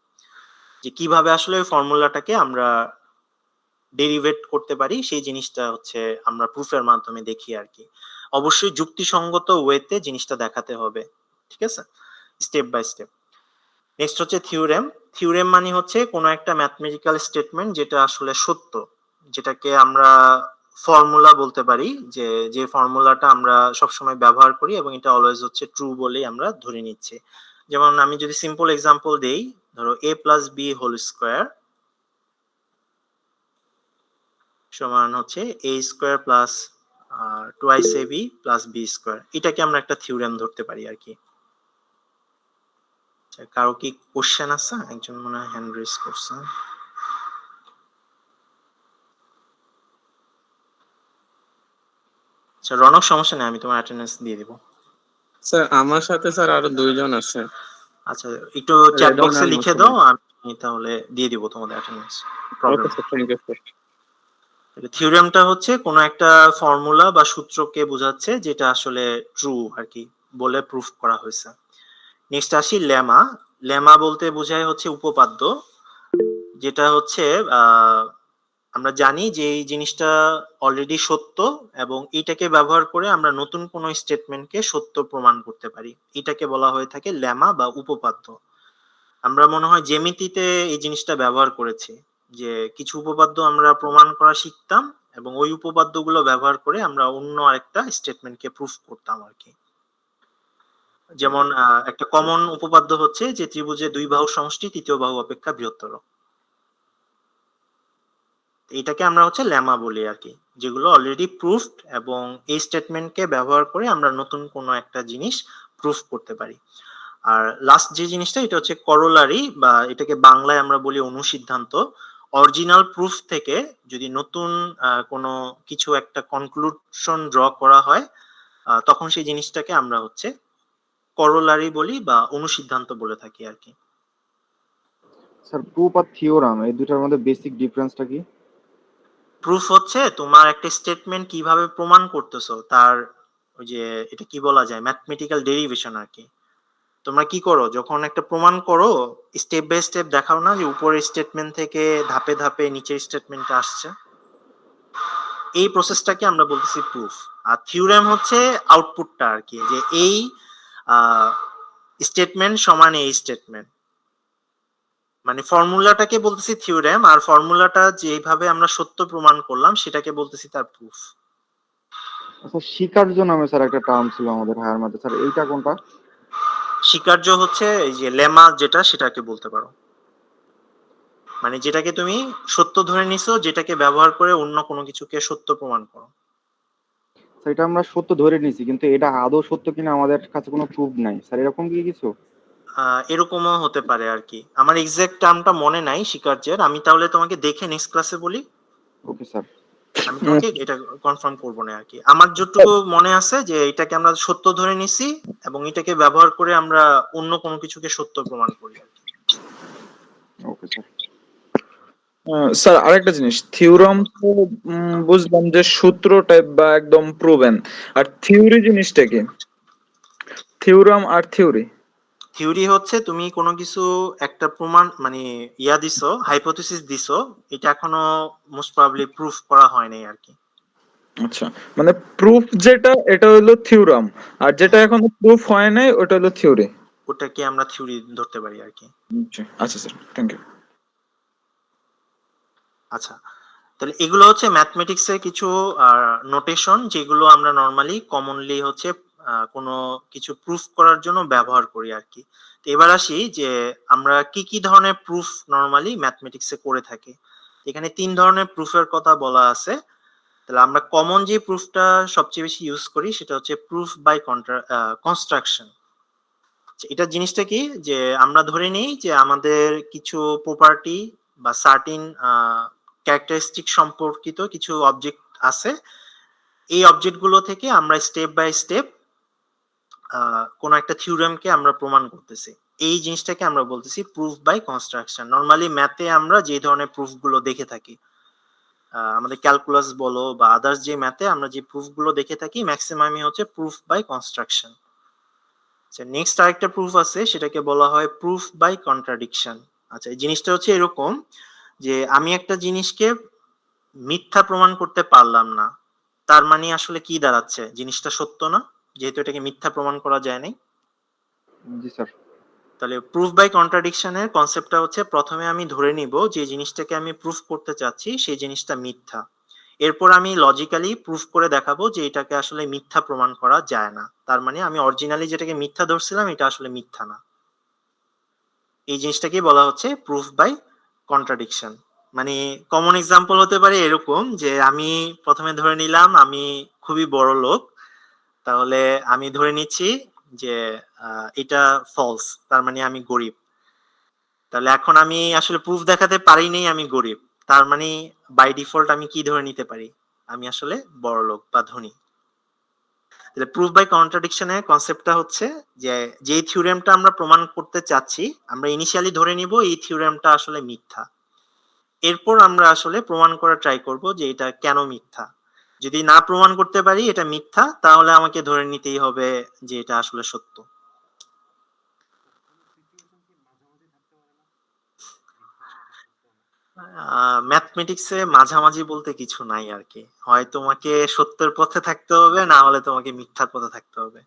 যে কিভাবে আসলে ওই ফর্মুলাটাকে আমরা ডেরিভেট করতে পারি, সেই জিনিসটা হচ্ছে আমরা প্রুফের মাধ্যমে দেখি আর কি। অবশ্যই যুক্তিসঙ্গত ওয়েতে জিনিসটা দেখাতে হবে, ঠিক আছে, স্টেপ বাই স্টেপ। নেক্সট হচ্ছে থিওরেম। থিওরেম মানে হচ্ছে কোনো একটা ম্যাথমেটিক্যাল স্টেটমেন্ট যেটা আসলে সত্য, যেটাকে আমরা ফর্মুলা বলতে পারি, যে ফর্মুলাটা আমরা সবসময় ব্যবহার করি এবং এটা অলওয়েজ হচ্ছে ট্রু বলেই আমরা ধরে নিচ্ছি। যেমন আমি যদি সিম্পল এক্সাম্পল দেই, ধরো a plus B whole square সমান হচ্ছে a square plus twice ab plus B square. এটাকে আমরা একটা থিওরেম ধরতে পারি আর কি। কারো কি কোশ্চেন আছে? একজন মনে হয় হ্যান্ড রেজ করছে। আচ্ছা রনক, সমস্যা নেই, আমি তোমার অ্যাটেন্ডেন্স দিয়ে দিব। স্যার আমার সাথে স্যার আরো 2 জন আছে। আচ্ছা একটু চ্যাট রেডন বক্সে আর লিখে মৌসুমী। দাও, আমি তাহলে দিয়ে দিব তোমাদের attendance. Problem okay sir, thank you sir. থিওরেমটা হচ্ছে কোনো একটা ফর্মুলা বা সূত্রকে বোঝাচ্ছে যেটা আসলে ট্রু আর কি, বলে প্রুফ করা হয়েছে। নেক্সট আসি লেমা। লেমা বলতে বোঝায় হচ্ছে উপপাদ্য, যেটা হচ্ছে আমরা জানি যে এই জিনিসটা অলরেডি সত্য এবং এটাকে ব্যবহার করে আমরা নতুন কোনো স্টেটমেন্টকে সত্য প্রমাণ করতে পারি। এটাকে বলা হয়ে থাকে লেমা বা উপপাদ্য। আমরা মনে হয় জ্যামিতিতে এই জিনিসটা ব্যবহার করেছি, যে কিছু উপপাদ্য আমরা প্রমাণ করা শিখতাম এবং ওই উপপাদ্যগুলো ব্যবহার করে আমরা অন্য আরেকটা স্টেটমেন্টকে প্রুফ করতাম আর কি। যেমন একটা কমন উপপাদ্য হচ্ছে যে ত্রিভুজের দুই বাহুর সমষ্টি তৃতীয় বাহু অপেক্ষা বৃহত্তর। এটাকে আমরা হচ্ছে লেমা বলি আর কি, যেগুলো অলরেডি প্রুফড এবং এই স্টেটমেন্টকে ব্যবহার করে আমরা নতুন কোনো একটা জিনিস প্রুফ করতে পারি। আর লাস্ট যে জিনিসটা, এটা হচ্ছে করোলারি, বা এটাকে বাংলায় আমরা বলি অনুসিদ্ধান্ত। অরিজিনাল প্রুফ থেকে যদি নতুন কোনো কিছু একটা কনক্লুশন ড্র করা হয়, তখন সেই জিনিসটাকে আমরা হচ্ছে করোলারি বলি বা অনুসিদ্ধান্ত বলে থাকি আর কি। স্যার প্রুফ আর থিওরাম এই দুটার মধ্যে বেসিক ডিফারেন্সটা কি? প্রুফ হচ্ছে তোমার একটা স্টেটমেন্ট কিভাবে প্রমাণ করতেছো তার, ওই যে এটা কি বলা যায়, ম্যাথমেটিক্যাল ডেরিভেশন আর কি। তোমরা কি করো যখন একটা প্রমাণ করো, স্টেপ বাই স্টেপ দেখাও না যে উপরের স্টেটমেন্ট থেকে ধাপে ধাপে নিচের স্টেটমেন্টে আসছে, এই প্রসেসটাকে আমরা বলতেছি প্রুফ। আর থিওরেম হচ্ছে আউটপুটটা আর কি, যে এই স্টেটমেন্ট সমান এই স্টেটমেন্ট, মানে ফর্মুলাটাকে বলতেছি থিওরেম, আর ফর্মুলাটা যেভাবে আমরা সত্য প্রমাণ করলাম সেটাকে বলতেছি তার প্রুফ। আচ্ছা স্বীকার্য নামে স্যার একটা টার্ম ছিল আমাদের হায়ার ম্যাথে, স্যার এইটা কোনটা? স্বীকার্য হচ্ছে এই যে লেমা, যেটা সেটাকে বলতে পারো, মানে যেটাকে তুমি সত্য ধরে নিছো, যেটাকে ব্যবহার করে অন্য কোনো কিছুকে সত্য প্রমাণ করো। স্যার এটা আমরা সত্য ধরে নিয়েছি, কিন্তু এটা আদৌ সত্য কিনা আমাদের কাছে কোনো প্রুফ নাই স্যার, এরকম কি কিছু? এরকমও হতে পারে আর কি, আমার এক্সাক্ট টার্মটা মনে নাই স্বীকার্যের, আমি তাহলে তোমাকে দেখে নেক্সট ক্লাসে বলি। Okay sir. আমি তোমাকে এটা কনফার্ম করবো না আর কি। আমার যতটুকু মনে আছে যে এটাকে আমরা সত্য ধরে নিছি এবং এটাকে ব্যবহার করে আমরা অন্য কোনো কিছুকে সত্য প্রমাণ করি আর কি। Okay sir. স্যার আরেকটা জিনিস, থিওরাম তো বুঝলাম যে সূত্র টাইপ বা একদম প্রুভেন, আর থিওরি জিনিসটা কি? থিওরাম আর থিওরি। থিওরি হচ্ছে তুমি কোনো কিছু একটা প্রমাণ মানে দিছো, হাইপোথিসিস দিছো, এটা এখনো মোস্ট প্রবাবলি প্রুফ করা হয় নাই আর কি। আচ্ছা, মানে প্রুফ যেটা এটা হলো থিওরাম, আর যেটা এখনো প্রুফ হয় নাই ওটা হলো থিওরি। ওটাকে আমরা থিওরি ধরতে পারি আর কি। আচ্ছা স্যার, থ্যাংক ইউ। আচ্ছা, তাহলে এগুলো হচ্ছে ম্যাথমেটিক্স এর কিছু নোটেশন যেগুলো আমরা নর্মালি কমনলি হচ্ছে কোনো কিছু প্রুফ করার জন্য ব্যবহার করি আর কি। তো এবার আসি যে আমরা কি কি ধরনের প্রুফ নর্মালি ম্যাথমেটিক্সে করে থাকি। এখানে তিন ধরনের প্রুফের কথা বলা আছে। তাহলে আমরা কমন যে প্রুফটা সবচেয়ে বেশি ইউজ করি সেটা হচ্ছে প্রুফ বাই কনস্ট্রাকশন। এটা জিনিসটা কি, যে আমরা ধরে নিই যে আমাদের কিছু প্রপার্টি বা সার্টিন ক্যারেক্টারিস্টিক সম্পর্কিত কিছু অবজেক্ট আছে। এই অবজেক্ট গুলো থেকে আমরা স্টেপ বাই স্টেপ কোন একটা থিওরেমকে আমরা প্রমাণ করতেছি। এই জিনিসটাকে আমরা বলতেছি প্রুফ বাই কনস্ট্রাকশন। নরমালি ম্যাথে আমরা যে ধরনের প্রুফ গুলো দেখে থাকি, আমাদের ক্যালকুলাস বলো বা আদার্স যে ম্যাথে আমরা যে প্রুফ গুলো দেখে থাকি ম্যাক্সিমামই হচ্ছে প্রুফ বাই কনস্ট্রাকশন। আচ্ছা, নেক্সট আরেকটা প্রুফ আছে, সেটাকে বলা হয় প্রুফ বাই কন্ট্রাডিকশন। আচ্ছা, এই জিনিসটা হচ্ছে এরকম যে আমি একটা জিনিসকে মিথ্যা প্রমাণ করতে পারলাম না, তার মানে আসলে কি দাঁড়াচ্ছে, জিনিসটা সত্য না, যেহেতু এটাকে মিথ্যা প্রমাণ করা যায় নাই। জি স্যার। তাহলে প্রুফ বাই কন্ট্রাডিকশনের কনসেপ্টটা হচ্ছে প্রথমে আমি ধরে নিব যে জিনিসটাকে আমি প্রুফ করতে চাচ্ছি সেই জিনিসটা মিথ্যা। এরপর আমি লজিক্যালি প্রুফ করে দেখাবো যে এটাকে আসলে মিথ্যা প্রমাণ করা যায় না, তার মানে আমি অরিজিনালি যেটাকে মিথ্যা ধরছিলাম এটা আসলে মিথ্যা না। এই জিনিসটাকে বলা হচ্ছে প্রুফ বাই কন্ট্রাডিকশন। মানে কমন এক্সাম্পল হতে পারে এরকম যে আমি প্রথমে ধরে নিলাম আমি খুবই বড় লোক, তাহলে আমি ধরে নিচ্ছি যে এটা ফলস, তার মানে আমি গরিব। তাহলে এখন আমি আসলে প্রুফ দেখাতে পারিনি আমি গরিব, তার মানে বাই ডিফল্ট আমি কি ধরে নিতে পারি, আমি আসলে বড় লোক বা ধনী। তাহলে প্রুফ বাই কন্ট্রাডিকশনের কনসেপ্টটা হচ্ছে যে যেই থিওরেমটা আমরা প্রমাণ করতে চাচ্ছি আমরা ইনিশিয়ালি ধরে নিব এই থিওরেমটা আসলে মিথ্যা। এরপর আমরা আসলে প্রমাণ করার ট্রাই করব যে এটা কেন মিথ্যা। যদি না প্রমাণ করতে পারি এটা মিথ্যা, তাহলে আমাকে ধরে নিতেই হবে যে এটা আসলে সত্য। ম্যাথমেটিক্সে মাঝামাঝি বলতে কিছু নাই আর কি, হয় তোমাকে সত্যের পথে থাকতে হবে না হলে তোমাকে মিথ্যার পথে থাকতে হবে।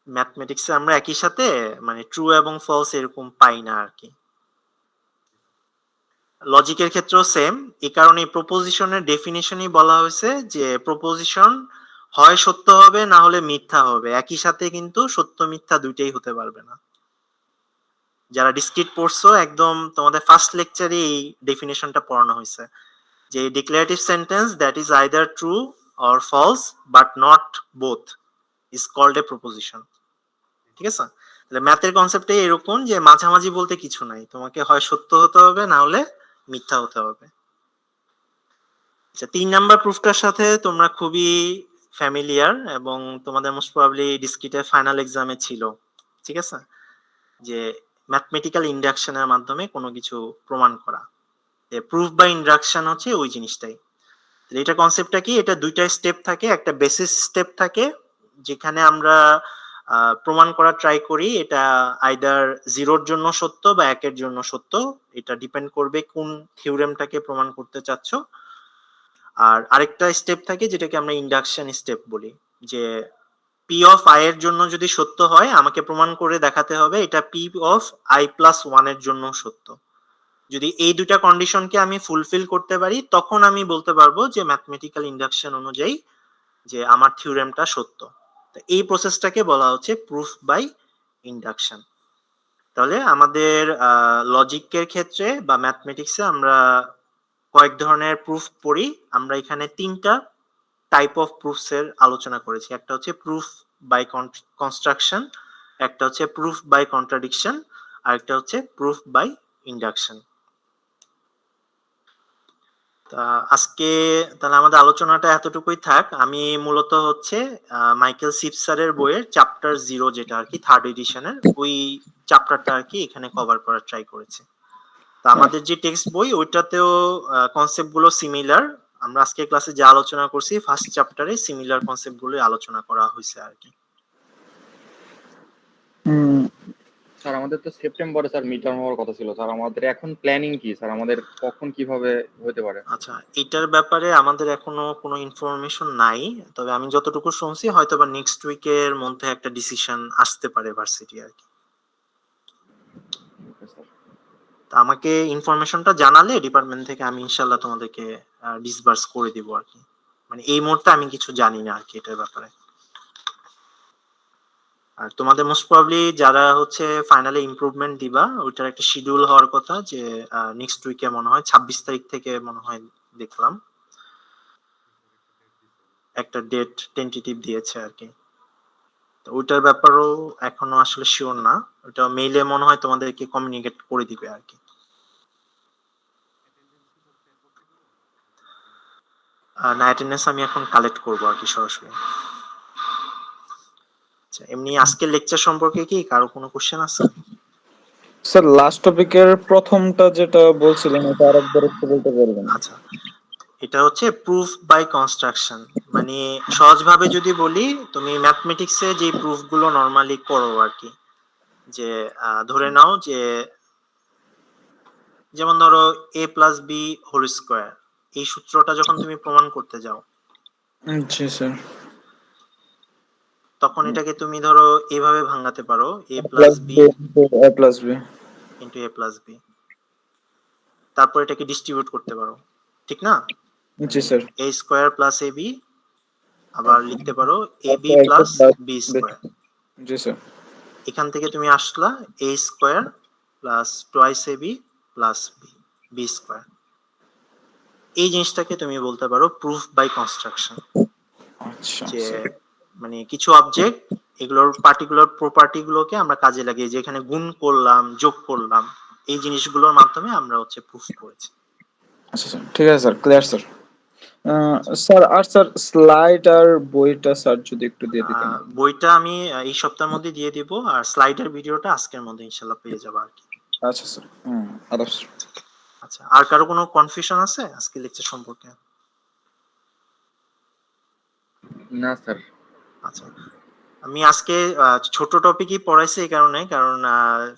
ম্যাথমেটিক্সে আমরা একই সাথে মানে ট্রু এবং ফলস এরকম পাই না আর কি। লজিকের ক্ষেত্রেও সেম, এই কারণে প্রপোজিশনের ডেফিনিশনই বলা হয়েছে যে প্রপোজিশন হয় সত্য হবে না হলে মিথ্যা হবে, একই সাথে কিন্তু সত্য মিথ্যা দুইটাই হতে পারবে না। যারা ডিসক্রিট পড়ছো একদম তোমাদের ফার্স্ট লেকচারে এই ডেফিনেশনটা পড়ানো হয়েছে যে declarative sentence that is either true or false but not both is called a proposition. ঠিক আছে, তাহলে ম্যাথের কনসেপ্টে এরকম যে মাঝামাঝি বলতে কিছু নাই, তোমাকে হয় সত্য হতে হবে না হলে মিথ্যা হতে হবে। আচ্ছা, 3 নাম্বার প্রুফটার সাথে তোমরা খুবই ফ্যামিলিয়ার এবং তোমাদের মোস্ট প্রবাবলি ডিসক্রিটের ফাইনাল এক্সামে ছিল। ঠিক আছে, যে ম্যাথমেটিক্যাল ইন্ডাকশনের মাধ্যমে কোনো কিছু প্রমাণ করা, প্রুফ বাই ইন্ডাকশন হচ্ছে ওই জিনিসটাই। এটা কনসেপ্টটা কি, এটা দুইটা স্টেপ থাকে, একটা বেসিস স্টেপ থাকে যেখানে আমরা প্রমাণ করা ট্রাই করি এটা আইদার 0-র জন্য সত্য বা 1-এর জন্য সত্য, এটা ডিপেন্ড করবে কোন থিওরেমটাকে প্রমাণ করতে চাচ্ছ। আর আরেকটা স্টেপ থাকে যেটাকে আমরা ইন্ডাকশন স্টেপ বলি, যে পি অফ আই এর জন্য যদি সত্য হয় আমাকে প্রমাণ করে দেখাতে হবে এটা পি অফ আই প্লাস 1 এর জন্য সত্য। যদি এই দুইটা কন্ডিশনকে আমি ফুলফিল করতে পারি তখন আমি বলতে পারবো যে ম্যাথমেটিক্যাল ইন্ডাকশন অনুযায়ী যে আমার থিওরেমটা সত্য। তো এই প্রসেসটাকে বলা হচ্ছে প্রুফ বাই ইন্ডাকশন। তাহলে আমাদের লজিকের ক্ষেত্রে বা ম্যাথমেটিক্সে আমরা কয়েক ধরনের প্রুফ পড়ি, আমরা এখানে 3টা টাইপ অফ প্রুফস এর আলোচনা করেছি। একটা হচ্ছে প্রুফ বাই কনস্ট্রাকশন, একটা হচ্ছে প্রুফ বাই কন্ট্রাডিকশন, আর একটা হচ্ছে প্রুফ বাই ইন্ডাকশন। তা আজকে তাহলে আমাদের আলোচনাটা এতটুকুই থাক। আমি মূলত হচ্ছে মাইকেল সিপসারের বইয়ের চ্যাপ্টার 0 যেটা আর কি 3rd এডিশনের ওই চ্যাপ্টারটা আর কি এখানে কভার করার ট্রাই করেছি। তা আমাদের যে টেক্সট বই ওইটাতেও কনসেপ্ট গুলো সিমিলার। আমরা আজকে ক্লাসে যা আলোচনা করছি ফার্স্ট চ্যাপ্টারে সিমিলার কনসেপ্ট গুলো আলোচনা করা হয়েছে আর কি। হুম, স্যার আমাদের তো সেপ্টেম্বরে স্যার মিড টার্ম হওয়ার কথা ছিল স্যার, আমাদের এখন প্ল্যানিং কি স্যার, আমাদের কখন কিভাবে হতে পারে? আচ্ছা, এটার ব্যাপারে আমাদের এখনো কোনো ইনফরমেশন নাই, তবে আমি যতটুকু শুনছি হয়তো বা নেক্সট উইকের মধ্যে একটা ডিসিশন আসতে পারে ভার্সিটি আর কি। Okay, sir. তা আমাকে ইনফরমেশনটা জানালে ডিপার্টমেন্ট থেকে আমি ইনশাল্লাহ তোমাদেরকে ডিসবার্স করে দিব আর কি। মানে এই মুহূর্তে আমি কিছু জানি না আর কি এটার ব্যাপারে। আর তোমাদের মোস্ট প্রবাবলি যারা হচ্ছে ফাইনালে ইমপ্রুভমেন্ট দিবা ওইটার একটা শিডিউল হওয়ার কথা, যে নেক্সট উইকে মনে হয় 26 তারিখ থেকে মনে হয় দেখলাম একটা ডেট টেন্টেটিভ দিয়েছে আর কি। তো ওইটার ব্যাপারেও এখনো আসলে শিওর না, ওটা মেইলে মনে হয় তোমাদেরকে কমিউনিকেট করে দিবে আর কি। না, অ্যাটেন্ডেন্স আমি এখন কালেক্ট করবো আর কি সরাসরি। আচ্ছা, এমনি আজকের লেকচার সম্পর্কে কি কারো কোনো কোশ্চেন আছে? স্যার লাস্ট টপিকের প্রথমটা যেটা বলছিলেন এটা আরেকবার একটু বলতে পারবেন? আচ্ছা, এটা হচ্ছে প্রুফ বাই কনস্ট্রাকশন। মানে সহজভাবে যদি বলি, তুমি ম্যাথমেটিক্সে যে প্রুফ গুলো নরমালি করো আর কি, যে ধরে নাও যে যেমন ধরো a plus B whole square, এই সূত্রটা যখন তুমি প্রমাণ করতে যাও জি স্যার। তখন এটাকে তুমি ধরো এভাবে ভাঙাতে পারো a plus plus B B A plus B. Into a plus B, তারপর এটাকে ডিস্ট্রিবিউট করতে পারো, ঠিক না? জি sir. a square plus ab, আবার লিখতে পারো ab প্লাস বি স্কোয়ার। জি স্যার। এখান থেকে তুমি আসলা a square plus twice ab plus B square. এই জিনিসটাকে তুমি বলতে পারো প্রুফ বাই কনস্ট্রাকশন। আচ্ছা যে স্যার। মানে কিছু অবজেক্ট এগুলোর পার্টিকুলার প্রপার্টি গুলোকে আমরা কাজে লাগিয়ে, যে এখানে গুণ করলাম যোগ করলাম, এই জিনিসগুলোর মাধ্যমে আমরা হচ্ছে প্রুফ করেছি। আচ্ছা স্যার, ঠিক আছে স্যার, ক্লিয়ার স্যার। স্যার আর স্যার স্লাইড আর বইটা স্যার যদি একটু দিয়ে দিতেন। বইটা আমি এই সপ্তাহের মধ্যে দিয়ে দিব, আর স্লাইডের ভিডিওটা আজকের মধ্যে ইনশাল্লাহ পেয়ে যাবো আর কি। আচ্ছা স্যার। আদাব স্যার। আচ্ছা, আর কারো কোনো কনফিউশন আছে আজকে লেকচার সম্পর্কে? না স্যার। আচ্ছা, আমি আজকে ছোট টপিকই পড়াইছি এই কারণে, কারণ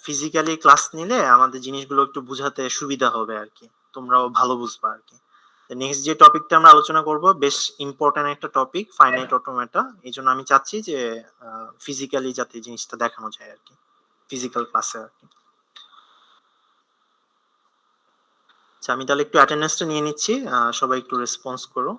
ফিজিক্যালি ক্লাস নিলে আমাদের জিনিসগুলো একটু বুঝাতে সুবিধা হবে আর কি, তোমরাও ভালো বুঝবা আর কি। নেক্সট যে টপিকটা আমরা আলোচনা করব বেশ ইম্পর্টেন্ট একটা টপিক, ফাইনাইট অটোমেটা। এই জন্য আমি চাচ্ছি যে ফিজিক্যালি যাতে জিনিসটা দেখানো যায় আর কি, ফিজিক্যাল ক্লাসে আর কি। আচ্ছা, আমি তাহলে একটু অ্যাটেন্ডেন্সটা নিয়ে নিচ্ছি, সবাই একটু রেসপন্স করো।